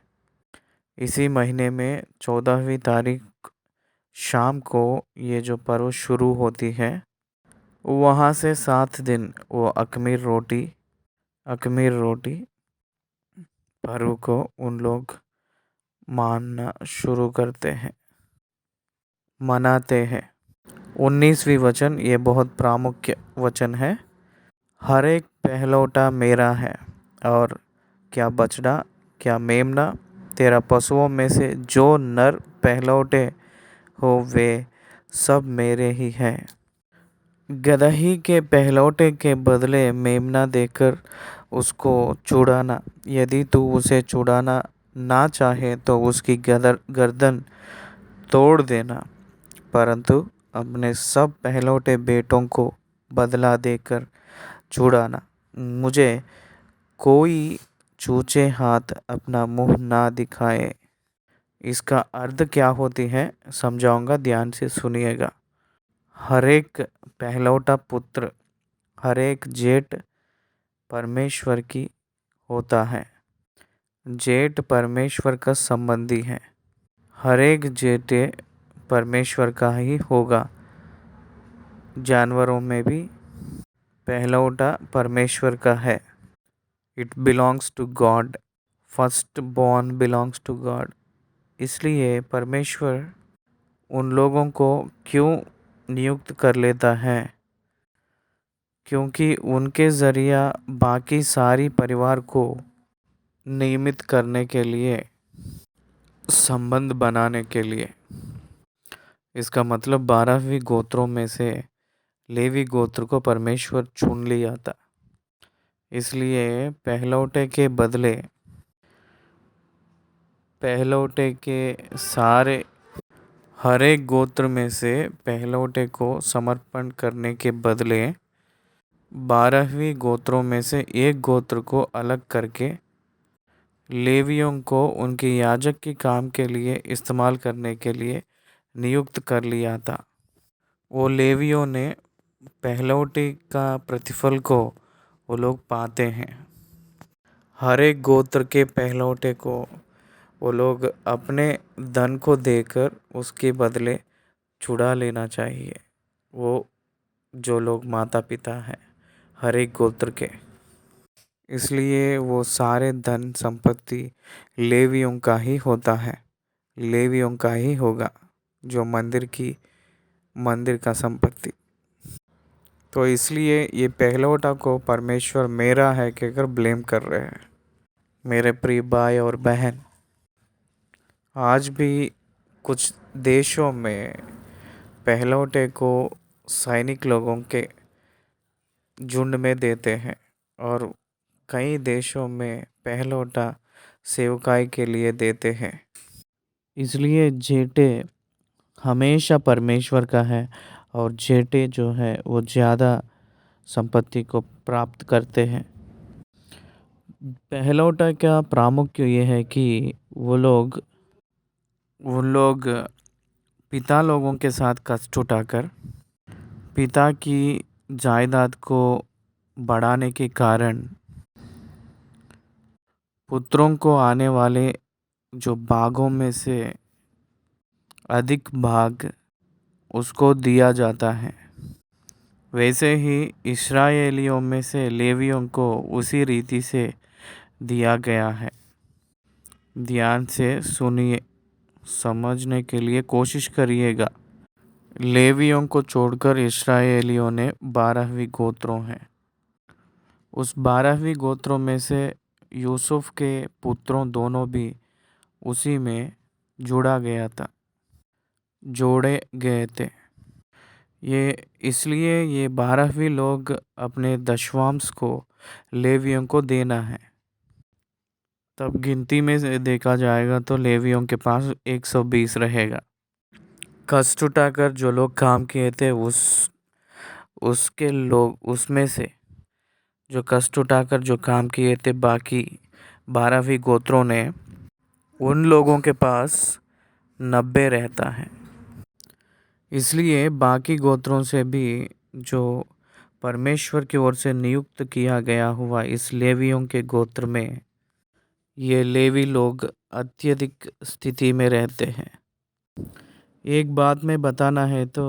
इसी महीने में 14वीं तारीख शाम को ये जो पर्व शुरू होती है। वहाँ से 7 दिन वो अख़मीर रोटी पर्व को उन लोग मानना शुरू करते हैं, मनाते हैं। 19वीं वचन, ये बहुत प्रामुख्य वचन है। हर एक पहलौठा मेरा है, और क्या बछड़ा क्या मेमना तेरा पशुओं में से जो नर पहलौठे हो वे सब मेरे ही हैं। गदही के पहलौठे के बदले मेमना देकर उसको छुड़ाना। यदि तू उसे छुड़ाना ना चाहे तो उसकी गर्दन तोड़ देना, परंतु अपने सब पहलौठे बेटों को बदला देकर छुड़ाना। मुझे कोई चूचे हाथ अपना मुंह ना दिखाए। इसका अर्थ क्या होती है समझाऊंगा, ध्यान से सुनिएगा। हर एक पहलौठा पुत्र, हर एक जेठ परमेश्वर की होता है। जेठ परमेश्वर का संबंधी है। हर एक जेठे परमेश्वर का ही होगा। जानवरों में भी पहलौठा परमेश्वर का है। It belongs to God. First born belongs to God. इसलिए परमेश्वर उन लोगों को क्यों नियुक्त कर लेता है? क्योंकि उनके ज़रिया बाकी सारी परिवार को नियमित करने के लिए, संबंध बनाने के लिए। इसका मतलब 12वीं गोत्रों में से लेवी गोत्र को परमेश्वर चुन लिया था। इसलिए पहलौठे के बदले, पहलौठे के सारे, हर एक गोत्र में से पहलौठे को समर्पण करने के बदले 12वीं गोत्रों में से एक गोत्र को अलग करके लेवियों को उनके याजक के काम के लिए इस्तेमाल करने के लिए नियुक्त कर लिया था। वो लेवियों ने पहलौठे का प्रतिफल को वो लोग पाते हैं। हर एक गोत्र के पहलौठे को वो लोग अपने धन को देकर उसके बदले छुड़ा लेना चाहिए। वो जो लोग माता पिता हैं हर एक गोत्र के, इसलिए वो सारे धन संपत्ति लेवियों का ही होता है, लेवियों का ही होगा, जो मंदिर का संपत्ति। तो इसलिए ये पहलौठा को परमेश्वर मेरा है कहकर ब्लेम कर रहे हैं। मेरे प्रिय भाई और बहन, आज भी कुछ देशों में पहलौठे को सैनिक लोगों के झुंड में देते हैं और कई देशों में पहलौठा सेवकाई के लिए देते हैं। इसलिए जेठे हमेशा परमेश्वर का है और जेठे जो है वो ज़्यादा संपत्ति को प्राप्त करते हैं। पहलौठा का प्रामुख्य ये है कि वो लोग पिता लोगों के साथ कष्ट उठाकर पिता की जायदाद को बढ़ाने के कारण पुत्रों को आने वाले जो भागों में से अधिक भाग उसको दिया जाता है। वैसे ही इस्राएलियों में से लेवियों को उसी रीति से दिया गया है। ध्यान से सुनिए, समझने के लिए कोशिश करिएगा। लेवियों को छोड़कर इस्राएलियों ने 12वीं गोत्रों हैं। उस 12वीं गोत्रों में से यूसुफ के पुत्रों दोनों भी उसी में जोड़े गए थे। ये इसलिए ये 12वीं लोग अपने दशवांश को लेवियों को देना है। तब गिनती में से देखा जाएगा तो लेवियों के पास 120 रहेगा। कष्ट उठाकर जो लोग काम किए थे उसके लोग उसमें से जो कष्ट उठाकर जो काम किए थे बाकी 12वीं गोत्रों ने, उन लोगों के पास 90 रहता है। इसलिए बाकी गोत्रों से भी जो परमेश्वर की ओर से नियुक्त किया गया हुआ इस लेवियों के गोत्र में ये लेवी लोग अत्यधिक स्थिति में रहते हैं। एक बात में बताना है तो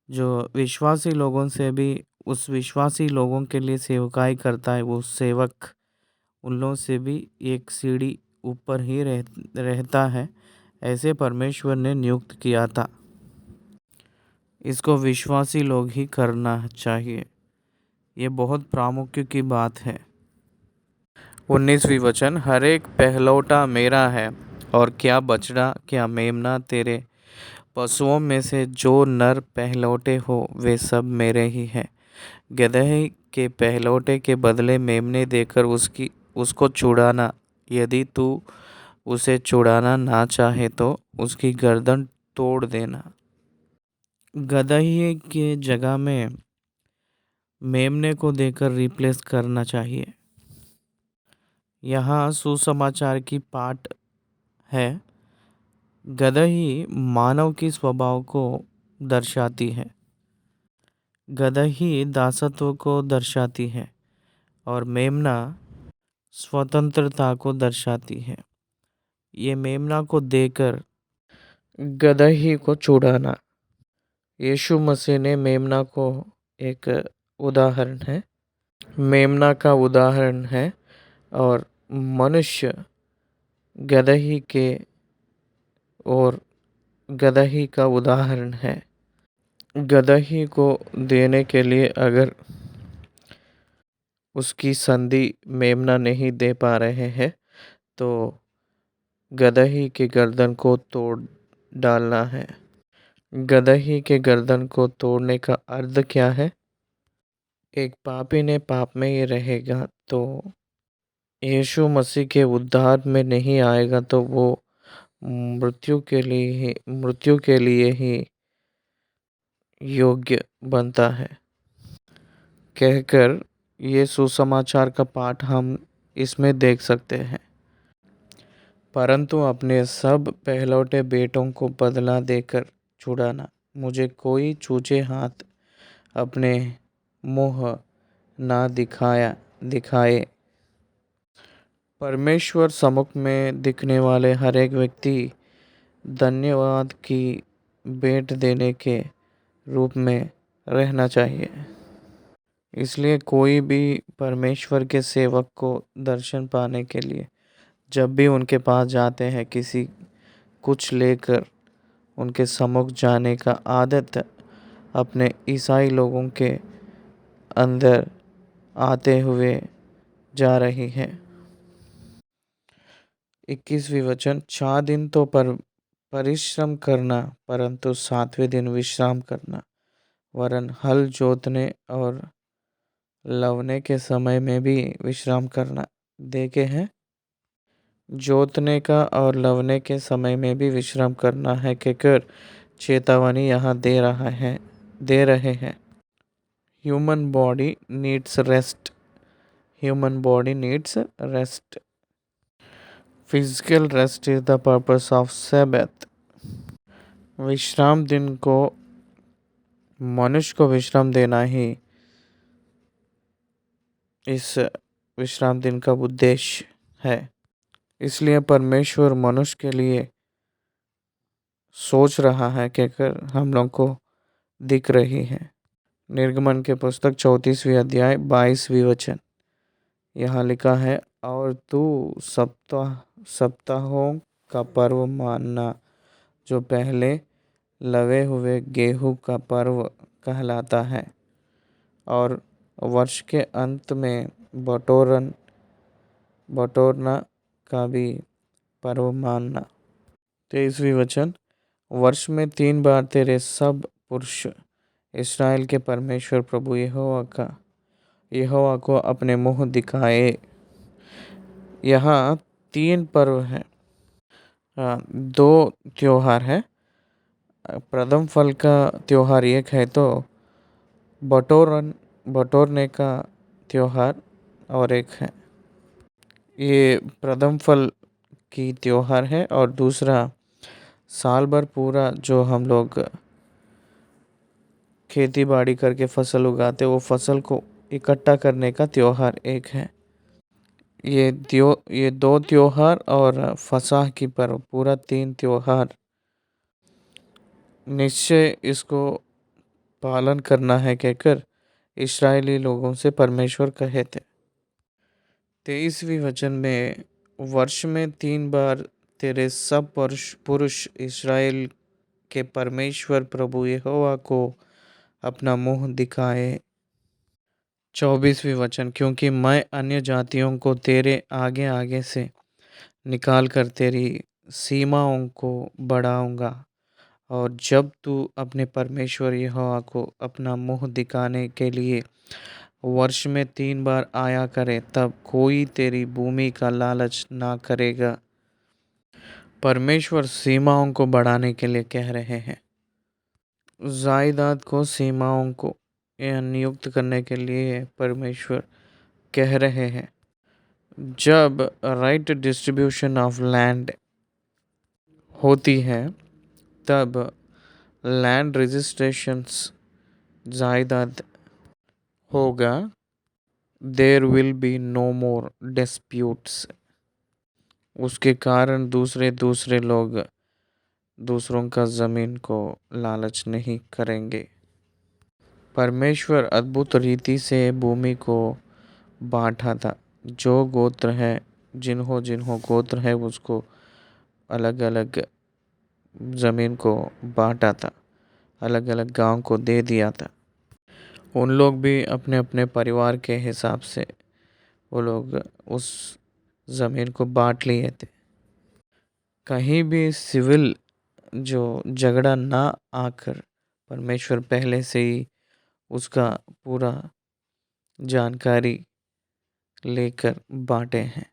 जो विश्वासी लोगों से भी उस विश्वासी लोगों के लिए सेवकाई करता है वो सेवक उन लोगों से भी एक सीढ़ी ऊपर ही रहता है। ऐसे परमेश्वर ने नियुक्त किया था। इसको विश्वासी लोग ही करना चाहिए। ये बहुत प्रामुख्य की बात है। 19वीं वचन, हर एक पहलौठा मेरा है और क्या बछड़ा क्या मेमना तेरे पशुओं में से जो नर पहलौठे हो वे सब मेरे ही हैं। गदहे के पहलौठे के बदले मेमने देकर उसको छुड़ाना। यदि तू उसे छुड़ाना ना चाहे तो उसकी गर्दन तोड़ देना। गदहे के जगह में मेमने को देकर रिप्लेस करना चाहिए। यहाँ सुसमाचार की पाठ है। गदही मानव की स्वभाव को दर्शाती है। गदही दासत्व को दर्शाती है और मेमना स्वतंत्रता को दर्शाती है। ये मेमना को देकर गदही को छुड़ाना। यीशु मसीह ने मेमना को एक उदाहरण है, मेमना का उदाहरण है और मनुष्य गदही के और गदही का उदाहरण है। गदही को देने के लिए अगर उसकी संधि मेमना नहीं दे पा रहे हैं तो गदही के गर्दन को तोड़ डालना है। गदही के गर्दन को तोड़ने का अर्थ क्या है? एक पापी ने पाप में ही रहेगा तो यीशु मसीह के उद्धार में नहीं आएगा तो वो मृत्यु के लिए ही योग्य बनता है। कहकर ये सुसमाचार का पाठ हम इसमें देख सकते हैं। परंतु अपने सब पहलौठे बेटों को बदला देकर छुड़ाना। मुझे कोई छूछे हाथ अपने मुँह ना दिखाए। परमेश्वर सम्मुख में दिखने वाले हर एक व्यक्ति धन्यवाद की भेंट देने के रूप में रहना चाहिए। इसलिए कोई भी परमेश्वर के सेवक को दर्शन पाने के लिए जब भी उनके पास जाते हैं, किसी कुछ लेकर उनके सम्मुख जाने का आदत अपने ईसाई लोगों के अंदर आते हुए जा रही है। 21वीं वचन, 4 दिन तो परिश्रम करना परंतु 7वें दिन विश्राम करना, वरन हल जोतने और लवने के समय में भी विश्राम करना। देखे हैं, जोतने का और लवने के समय में भी विश्राम करना है कहकर चेतावनी यहाँ दे रहे हैं। Human body needs rest. Human body needs rest. Physical rest is the purpose of Sabbath. विश्राम दिन को मनुष्य को विश्राम देना ही इस विश्राम दिन का उद्देश्य है। इसलिए परमेश्वर मनुष्य के लिए सोच रहा है कहकर हम लोग को दिख रही है। निर्गमन के पुस्तक 34वीं अध्याय 22वीं वचन यहाँ लिखा है, और तू सप्ताहों का पर्व मानना जो पहले लवे हुए गेहूं का पर्व कहलाता है, और वर्ष के अंत में बटोरना का भी पर्व मानना। 23वीं वचन, वर्ष में 3 बार तेरे सब पुरुष इस्राएल के परमेश्वर प्रभु यहोवा को अपने मुँह दिखाए। यहाँ 3 पर्व हैं, 2 त्योहार है। प्रथम फल का त्योहार एक है तो बटोरने का त्योहार और एक है। ये प्रथम फल की त्योहार है और दूसरा साल भर पूरा जो हम लोग खेती बाड़ी करके फसल उगाते वो फसल को इकट्ठा करने का त्योहार एक है। ये 2 त्योहार और फसह की पर्व, पूरा 3 त्योहार निश्चय इसको पालन करना है कहकर इस्राएली लोगों से परमेश्वर कहे थे। 23वीं वचन में, वर्ष में 3 बार तेरे सब पुरुष इस्राएल के परमेश्वर प्रभु यहोवा को अपना मुँह दिखाए। 24वीं वचन, क्योंकि मैं अन्य जातियों को तेरे आगे आगे से निकाल कर तेरी सीमाओं को बढ़ाऊंगा, और जब तू अपने परमेश्वर यहोवा को अपना मुँह दिखाने के लिए वर्ष में 3 बार आया करे, तब कोई तेरी भूमि का लालच ना करेगा। परमेश्वर सीमाओं को बढ़ाने के लिए कह रहे हैं। जायदाद को, सीमाओं को नियुक्त करने के लिए परमेश्वर कह रहे हैं। जब राइट डिस्ट्रीब्यूशन ऑफ लैंड होती है तब लैंड रजिस्ट्रेशंस जायदाद होगा। There will be no more disputes. उसके कारण दूसरे दूसरे लोग दूसरों का ज़मीन को लालच नहीं करेंगे। परमेश्वर अद्भुत रीति से भूमि को बांटा था। जो गोत्र है, जिन्हों जिन्हों गोत्र है, उसको अलग अलग ज़मीन को बांटा था, अलग अलग गांव को दे दिया था। उन लोग भी अपने अपने परिवार के हिसाब से वो लोग उस ज़मीन को बांट लिए थे। कहीं भी सिविल जो झगड़ा ना आकर परमेश्वर पहले से ही उसका पूरा जानकारी लेकर बांटे हैं।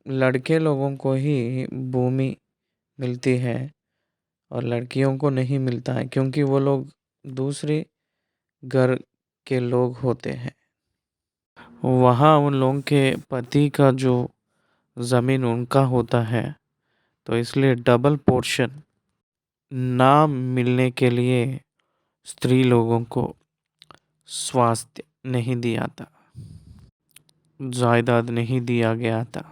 लड़के लोगों को ही भूमि मिलती है और लड़कियों को नहीं मिलता है, क्योंकि वो लोग दूसरे घर के लोग होते हैं। वहाँ उन लोगों के पति का जो ज़मीन उनका होता है, तो इसलिए डबल पोर्शन ना मिलने के लिए स्त्री लोगों को स्वास्थ्य नहीं दिया था, जायदाद नहीं दिया गया था।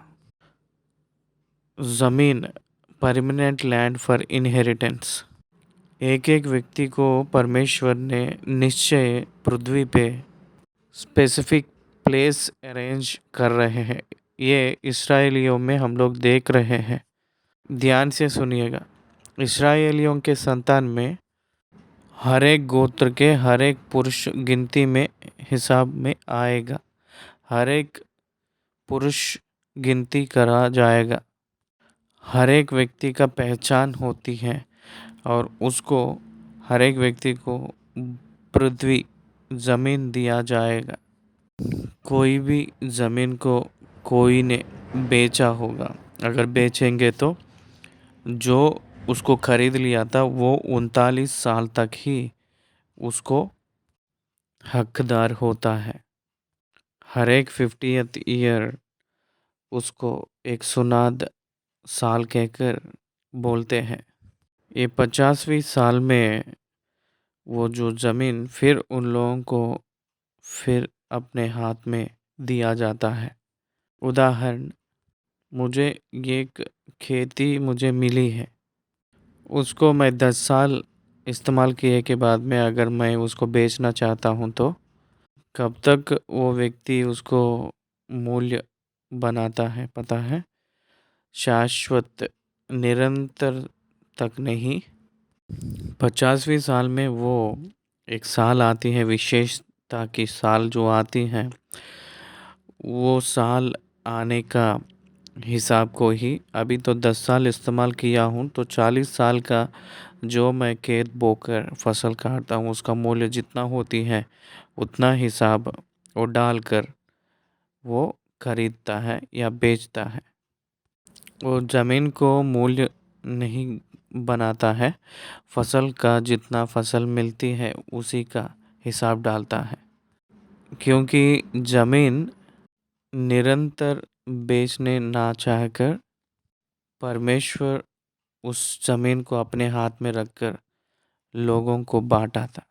ज़मीन परमानेंट लैंड फॉर इनहेरिटेंस। एक एक व्यक्ति को परमेश्वर ने निश्चय पृथ्वी पे स्पेसिफिक प्लेस अरेंज कर रहे हैं। ये इस्राएलियों में हम लोग देख रहे हैं। ध्यान से सुनिएगा। इस्राएलियों के संतान में हर एक गोत्र के हर एक पुरुष गिनती में हिसाब में आएगा। हर एक पुरुष गिनती करा जाएगा। हर एक व्यक्ति का पहचान होती है और उसको हर एक व्यक्ति को पृथ्वी ज़मीन दिया जाएगा। कोई भी ज़मीन को कोई ने बेचा होगा, अगर बेचेंगे तो जो उसको खरीद लिया था वो 39 साल तक ही उसको हकदार होता है। हर एक 50th ईयर उसको एक सुनाद साल कहकर बोलते हैं। ये 50वीं साल में वो जो ज़मीन फिर उन लोगों को फिर अपने हाथ में दिया जाता है। उदाहरण, मुझे ये एक खेती मुझे मिली है, उसको मैं 10 साल इस्तेमाल किए के बाद में अगर मैं उसको बेचना चाहता हूँ तो कब तक वो व्यक्ति उसको मूल्य बनाता है पता है? शाश्वत, निरंतर तक नहीं। 50वीं साल में वो एक साल आती है, विशेषता की साल जो आती है, वो साल आने का हिसाब को ही अभी तो 10 साल इस्तेमाल किया हूँ तो 40 साल का जो मैं खेत बोकर फसल काटता हूँ उसका मूल्य जितना होती है उतना हिसाब वो डालकर वो खरीदता है या बेचता है। वो ज़मीन को मूल्य नहीं बनाता है, फसल का जितना फसल मिलती है उसी का हिसाब डालता है। क्योंकि ज़मीन निरंतर बेचने ना चाहकर परमेश्वर उस ज़मीन को अपने हाथ में रखकर लोगों को बांटा था।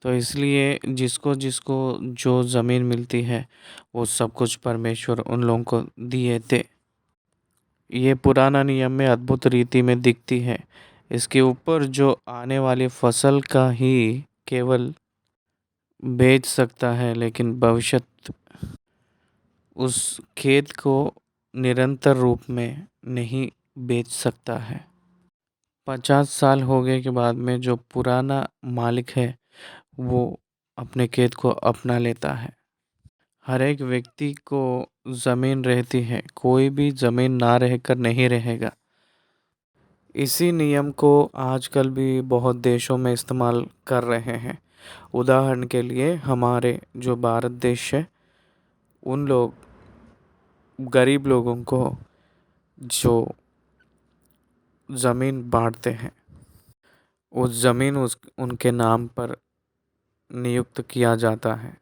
तो इसलिए जिसको जिसको जो ज़मीन मिलती है वो सब कुछ परमेश्वर उन लोगों को दिए थे। ये पुराना नियम में अद्भुत रीति में दिखती है। इसके ऊपर जो आने वाली फसल का ही केवल बेच सकता है, लेकिन भविष्य उस खेत को निरंतर रूप में नहीं बेच सकता है। 50 साल हो गए के बाद में जो पुराना मालिक है वो अपने खेत को अपना लेता है। हर एक व्यक्ति को ज़मीन रहती है, कोई भी ज़मीन ना रहकर नहीं रहेगा। इसी नियम को आजकल भी बहुत देशों में इस्तेमाल कर रहे हैं। उदाहरण के लिए हमारे जो भारत देश है, उन लोग गरीब लोगों को जो ज़मीन बांटते हैं उस ज़मीन उनके नाम पर नियुक्त किया जाता है।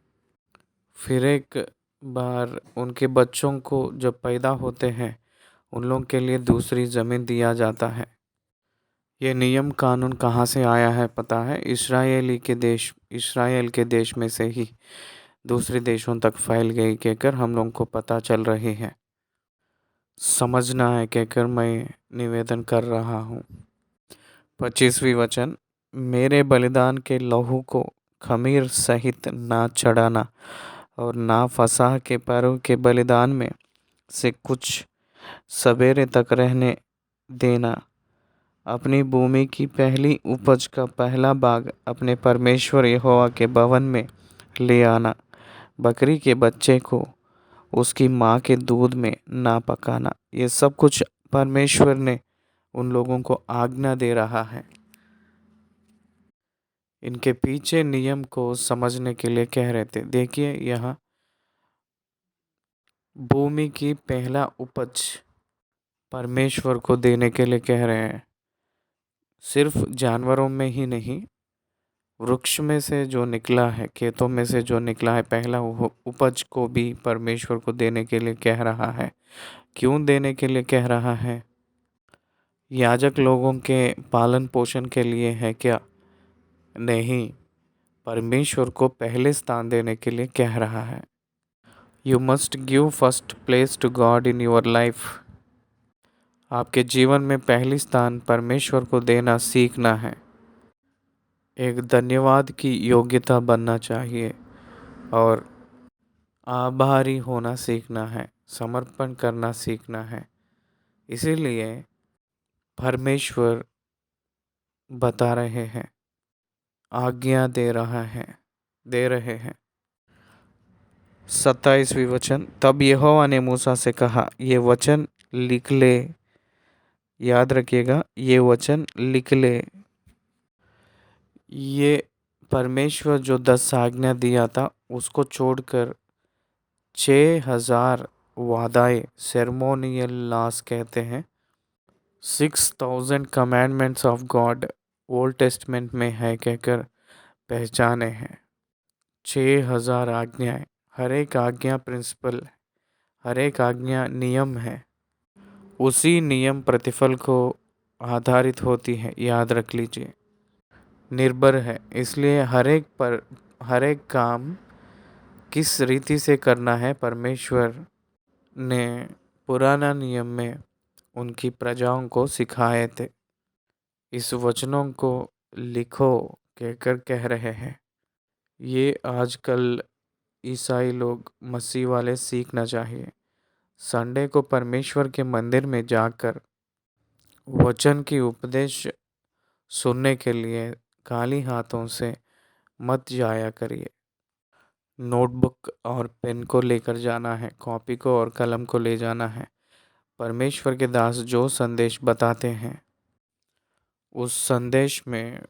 फिर एक बार उनके बच्चों को जब पैदा होते हैं उन लोगों के लिए दूसरी ज़मीन दिया जाता है। ये नियम कानून कहाँ से आया है पता है? इस्राएल के देश में से ही दूसरे देशों तक फैल गई कहकर हम लोगों को पता चल रही है। समझना है कहकर मैं निवेदन कर रहा हूँ। 25वीं वचन, मेरे बलिदान के लहू को खमीर सहित ना चढ़ाना और ना फसह के पैरों के बलिदान में से कुछ सवेरे तक रहने देना। अपनी भूमि की पहली उपज का पहला भाग अपने परमेश्वर यहोवा के भवन में ले आना। बकरी के बच्चे को उसकी माँ के दूध में ना पकाना। ये सब कुछ परमेश्वर ने उन लोगों को आज्ञा दे रहा है। इनके पीछे नियम को समझने के लिए कह रहे थे। देखिए यहाँ भूमि की पहला उपज परमेश्वर को देने के लिए कह रहे हैं। सिर्फ जानवरों में ही नहीं, वृक्ष में से जो निकला है, खेतों में से जो निकला है पहला उपज को भी परमेश्वर को देने के लिए कह रहा है। क्यों देने के लिए कह रहा है? याजक लोगों के पालन पोषण के लिए है क्या? नहीं, परमेश्वर को पहले स्थान देने के लिए कह रहा है। You must give first place to God in your life. आपके जीवन में पहली स्थान परमेश्वर को देना सीखना है। एक धन्यवाद की योग्यता बनना चाहिए और आभारी होना सीखना है, समर्पण करना सीखना है। इसीलिए परमेश्वर बता रहे हैं, आज्ञा दे रहे हैं। 27वीं वचन, तब यहोवा ने मूसा से कहा, ये वचन लिख ले। याद रखिएगा, ये वचन लिख ले। ये परमेश्वर जो 10 आज्ञा दिया था उसको छोड़कर 6000 वादाएं, सेरेमोनियल लॉस कहते हैं, 6000 commandments of God old testament में है कहकर पहचाने हैं। 6000 आज्ञाएं, हर एक आज्ञा प्रिंसिपल, हर एक आज्ञा नियम है। उसी नियम प्रतिफल को आधारित होती है, याद रख लीजिए, निर्भर है। इसलिए हर एक काम किस रीति से करना है परमेश्वर ने पुराना नियम में उनकी प्रजाओं को सिखाए थे। इस वचनों को लिखो कहकर कह रहे हैं। ये आजकल ईसाई लोग मसीह वाले सीखना चाहिए। संडे को परमेश्वर के मंदिर में जाकर वचन की उपदेश सुनने के लिए खाली हाथों से मत जाया करिए। नोटबुक और पेन को लेकर जाना है, कॉपी को और कलम को ले जाना है। परमेश्वर के दास जो संदेश बताते हैं उस संदेश में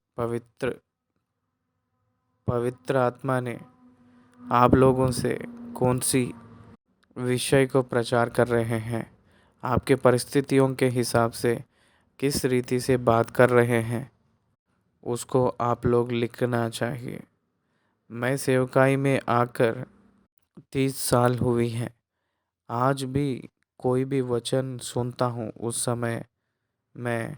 पवित्र आत्मा ने आप लोगों से कौन सी विषय को प्रचार कर रहे हैं, आपके परिस्थितियों के हिसाब से किस रीति से बात कर रहे हैं, उसको आप लोग लिखना चाहिए। मैं सेवकाई में आकर 30 साल हुई है। आज भी कोई भी वचन सुनता हूँ उस समय मैं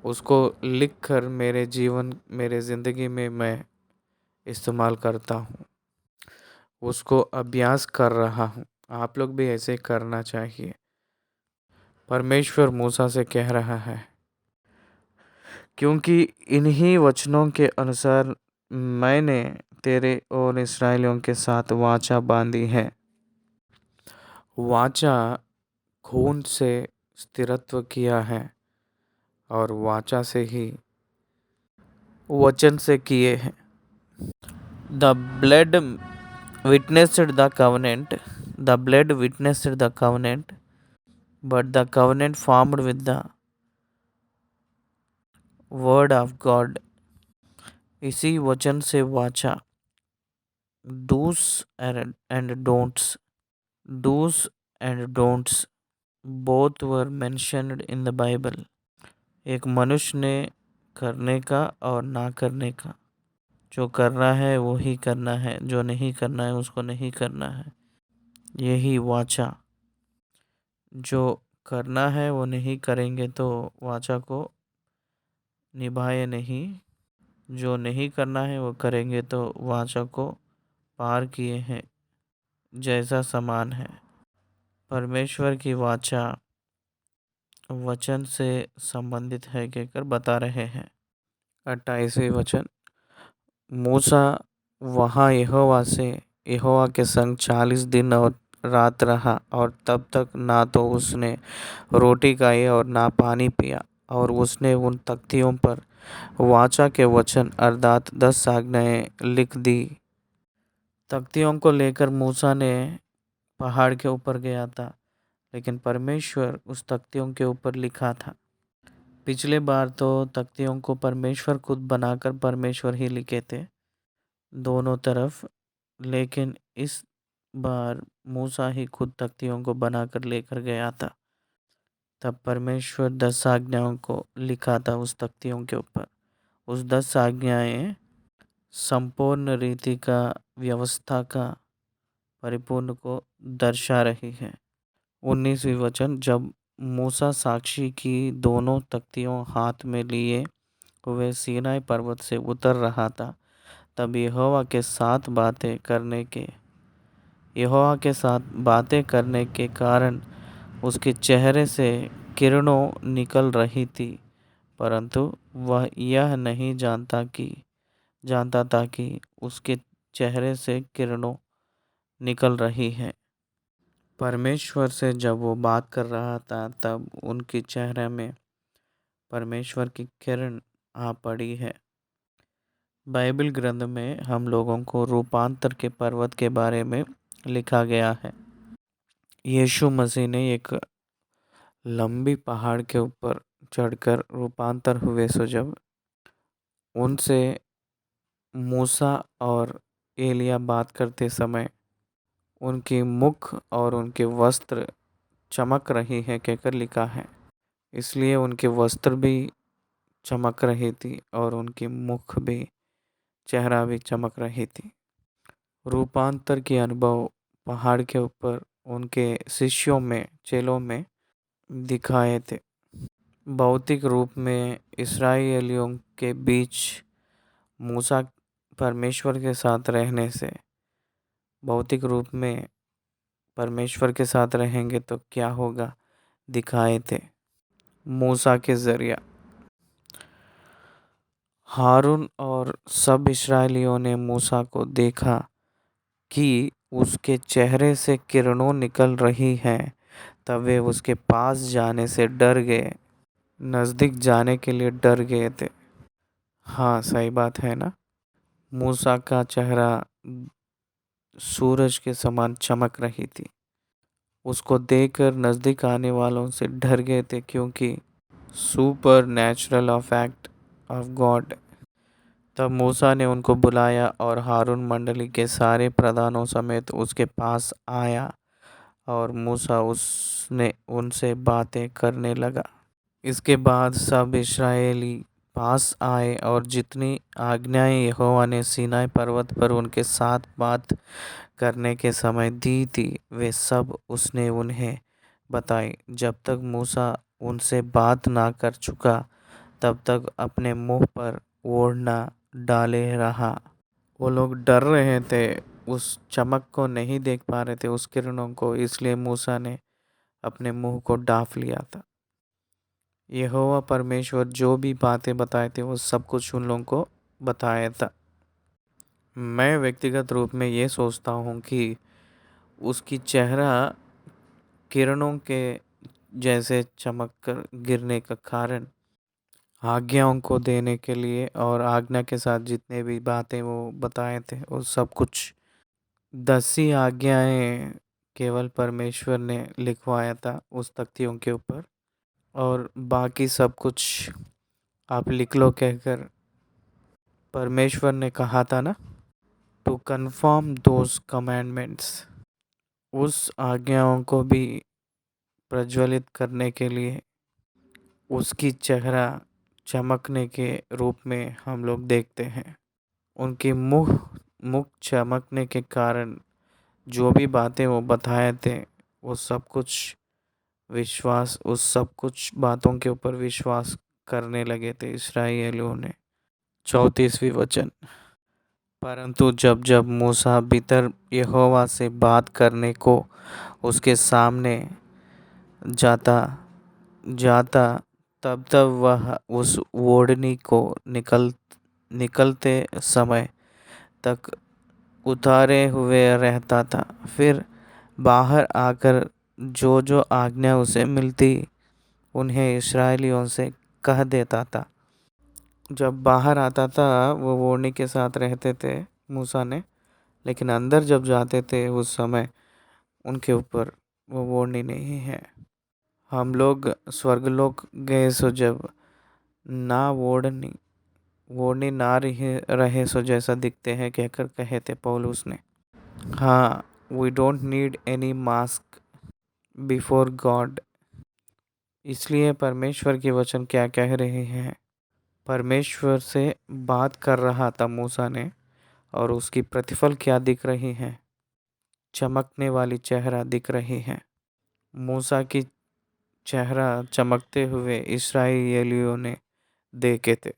उसको लिखकर मेरे ज़िंदगी में मैं इस्तेमाल करता हूँ, उसको अभ्यास कर रहा हूँ। आप लोग भी ऐसे करना चाहिए। परमेश्वर मूसा से कह रहा है, क्योंकि इन्हीं वचनों के अनुसार मैंने तेरे और इस्राएलियों के साथ वाचा बांधी है। वाचा खून से स्थिरत्व किया है और वाचा से ही वचन से किए हैं। The blood witnessed the covenant. The blood witnessed the covenant, but the covenant formed with the word of God. इसी वचन से वाचा, do's and don'ts, do's and don'ts both were mentioned in the Bible. एक मनुष्य ने करने का और ना करने का, जो करना है वो ही करना है, जो नहीं करना है उसको नहीं करना है। यही वाचा, जो करना है वो नहीं करेंगे तो वाचा को निभाए नहीं, जो नहीं करना है वो करेंगे तो वाचा को पार किए हैं जैसा समान है। परमेश्वर की वाचा वचन से संबंधित है कहकर बता रहे हैं। 28वें वचन, मूसा वहाँ यहोवा के संग 40 दिन और रात रहा, और तब तक ना तो उसने रोटी खाई और ना पानी पिया, और उसने उन तख्तियों पर वाचा के वचन अर्थात 10 आज्ञाएं लिख दी। तख्तियों को लेकर मूसा ने पहाड़ के ऊपर गया था, लेकिन परमेश्वर उस तख्तियों के ऊपर लिखा था। पिछले बार तो तख्तियों को परमेश्वर खुद बनाकर परमेश्वर ही लिखे थे दोनों तरफ, लेकिन इस बार मूसा ही खुद तख्तियों को बनाकर लेकर गया था। तब परमेश्वर 10 आज्ञाओं को लिखा था उस तख्तियों के ऊपर। उस 10 आज्ञाएं संपूर्ण रीति का, व्यवस्था का परिपूर्ण को दर्शा रही है। 19वीं वचन, जब मूसा साक्षी की दोनों तख्तियों हाथ में लिए हुए सीनाई पर्वत से उतर रहा था, तब यहोवा के साथ बातें करने के कारण उसके चेहरे से किरणों निकल रही थी, परंतु वह यह नहीं जानता था कि उसके चेहरे से किरणों निकल रही है। परमेश्वर से जब वो बात कर रहा था तब उनके चेहरे में परमेश्वर की किरण आ पड़ी है। बाइबल ग्रंथ में हम लोगों को रूपांतर के पर्वत के बारे में लिखा गया है। यीशु मसीह ने एक लंबी पहाड़ के ऊपर चढ़कर रूपांतर हुए, सो जब उनसे मूसा और एलिया बात करते समय उनकी मुख और उनके वस्त्र चमक रही है कहकर लिखा है। इसलिए उनके वस्त्र भी चमक रही थी और उनकी मुख भी, चेहरा भी चमक रही थी। रूपांतर के अनुभव पहाड़ के ऊपर उनके चेलों में दिखाए थे। भौतिक रूप में इस्राएलियों के बीच मूसा परमेश्वर के साथ रहने से, भौतिक रूप में परमेश्वर के साथ रहेंगे तो क्या होगा दिखाए थे मूसा के जरिया। हारून और सब इस्राएलियों ने मूसा को देखा कि उसके चेहरे से किरणों निकल रही हैं, तब वे उसके पास जाने से डर गए, नज़दीक जाने के लिए डर गए थे। हाँ, सही बात है ना। मूसा का चेहरा सूरज के समान चमक रही थी। उसको देखकर नज़दीक आने वालों से डर गए थे, क्योंकि super natural effect of God. तब मूसा ने उनको बुलाया और हारून मंडली के सारे प्रधानों समेत उसके पास आया, और मूसा उसने उनसे बातें करने लगा। इसके बाद सब इस्राएली पास आए, और जितनी आज्ञाएं यहोवा ने सीनाई पर्वत पर उनके साथ बात करने के समय दी थी वे सब उसने उन्हें बताई। जब तक मूसा उनसे बात ना कर चुका तब तक अपने मुंह पर ओढ़ना डाले रहा। वो लोग डर रहे थे, उस चमक को नहीं देख पा रहे थे, उस किरणों को, इसलिए मूसा ने अपने मुंह को ढाँप लिया था। यहोवा परमेश्वर जो भी बातें बताए थे वो सब कुछ उन लोगों को बताया था। मैं व्यक्तिगत रूप में ये सोचता हूँ कि उसकी चेहरा किरणों के जैसे चमक कर गिरने का कारण आज्ञाओं को देने के लिए, और आज्ञा के साथ जितने भी बातें वो बताए थे वो सब कुछ 10 ही आज्ञाएं केवल परमेश्वर ने लिखवाया था उस तख्तियों के ऊपर, और बाकी सब कुछ आप लिख लो कहकर परमेश्वर ने कहा था ना, टू कन्फर्म दोज कमांडमेंट्स। उस आज्ञाओं को भी प्रज्वलित करने के लिए उसकी चेहरा चमकने के रूप में हम लोग देखते हैं। उनकी मुख चमकने के कारण जो भी बातें वो बताए थे वो सब कुछ उस सब कुछ बातों के ऊपर विश्वास करने लगे थे इस्राएलियों ने। 34वीं वचन। परंतु जब जब मूसा भीतर यहोवा से बात करने को उसके सामने जाता जाता तब तब वह उस ओढ़नी को निकलते समय तक उतारे हुए रहता था। फिर बाहर आकर जो जो आज्ञा उसे मिलती उन्हें इस्राएलियों से कह देता था। जब बाहर आता था वो ओढ़नी के साथ रहते थे मूसा ने, लेकिन अंदर जब जाते थे उस समय उनके ऊपर वो ओढ़नी नहीं है। हम लोग स्वर्गलोक गए सो जब ना ओढ़नी ना रहे सो जैसा दिखते हैं कहकर कहे थे पौलुस ने। हाँ, we don't need any mask before God. इसलिए परमेश्वर के वचन क्या कह रहे हैं। परमेश्वर से बात कर रहा था मूसा ने और उसकी प्रतिफल क्या दिख रही है। चमकने वाली चेहरा दिख रही है। मूसा की चेहरा चमकते हुए इस्राएलियों ने देखे थे।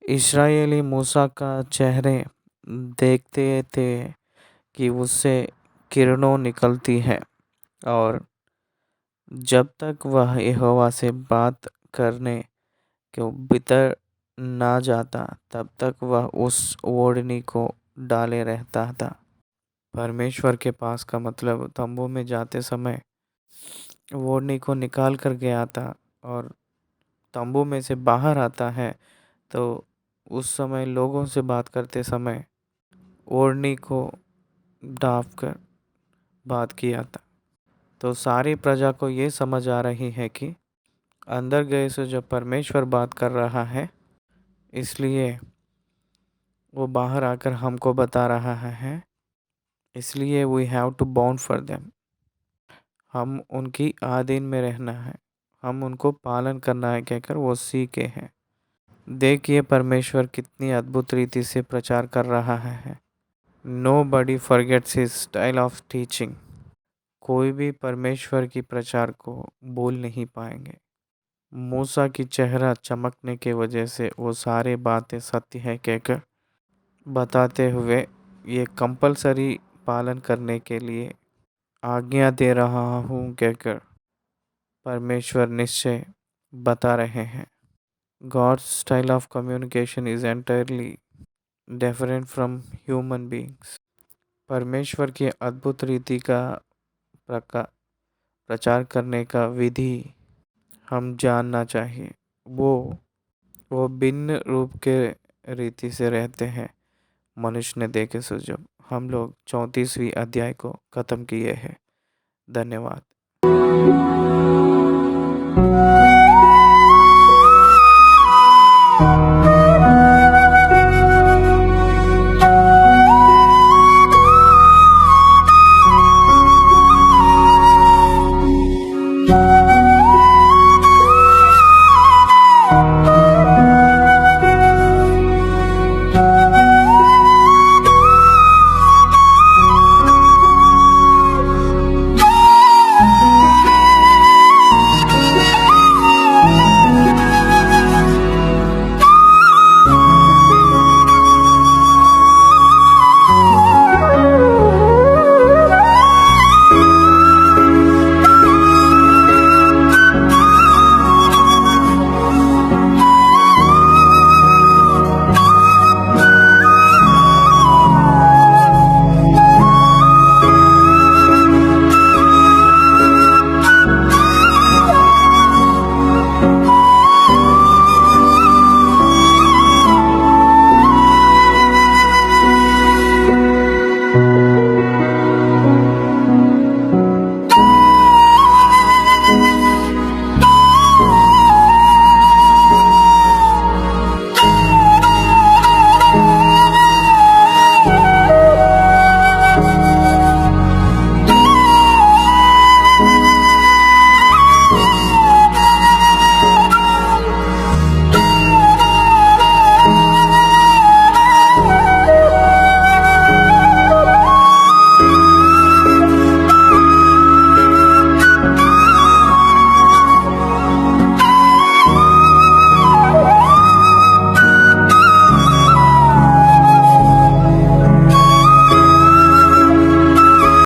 इस्राएली मूसा का चेहरे देखते थे कि उससे किरणों निकलती है और जब तक वह यहोवा से बात करने के भीतर ना जाता तब तक वह उस ओढ़नी को डाले रहता था। परमेश्वर के पास का मतलब तंबू में जाते समय ओढ़नी को निकाल कर गया था और तंबू में से बाहर आता है तो उस समय लोगों से बात करते समय ओढ़नी को ढाँप कर बात किया था। तो सारी प्रजा को ये समझ आ रही है कि अंदर गए से जब परमेश्वर बात कर रहा है इसलिए वो बाहर आकर हमको बता रहा है, इसलिए we have to bound for them. हम उनकी आधीन में रहना है, हम उनको पालन करना है कहकर वो सीखे हैं। देखिए परमेश्वर कितनी अद्भुत रीति से प्रचार कर रहा है। Nobody forgets his style of teaching. कोई भी परमेश्वर की प्रचार को भूल नहीं पाएंगे। मूसा की चेहरा चमकने के वजह से वो सारे बातें सत्य है कहकर बताते हुए ये कंपलसरी पालन करने के लिए आज्ञा दे रहा हूँ कहकर परमेश्वर निश्चय बता रहे हैं। God's style of communication is entirely different from human beings. परमेश्वर की अद्भुत रीति का प्रचार करने का विधि हम जानना चाहिए। वो भिन्न रूप के रीति से रहते हैं मनुष्य ने देखे सो। जब हम लोग 34वीं अध्याय को ख़त्म किए हैं। धन्यवाद।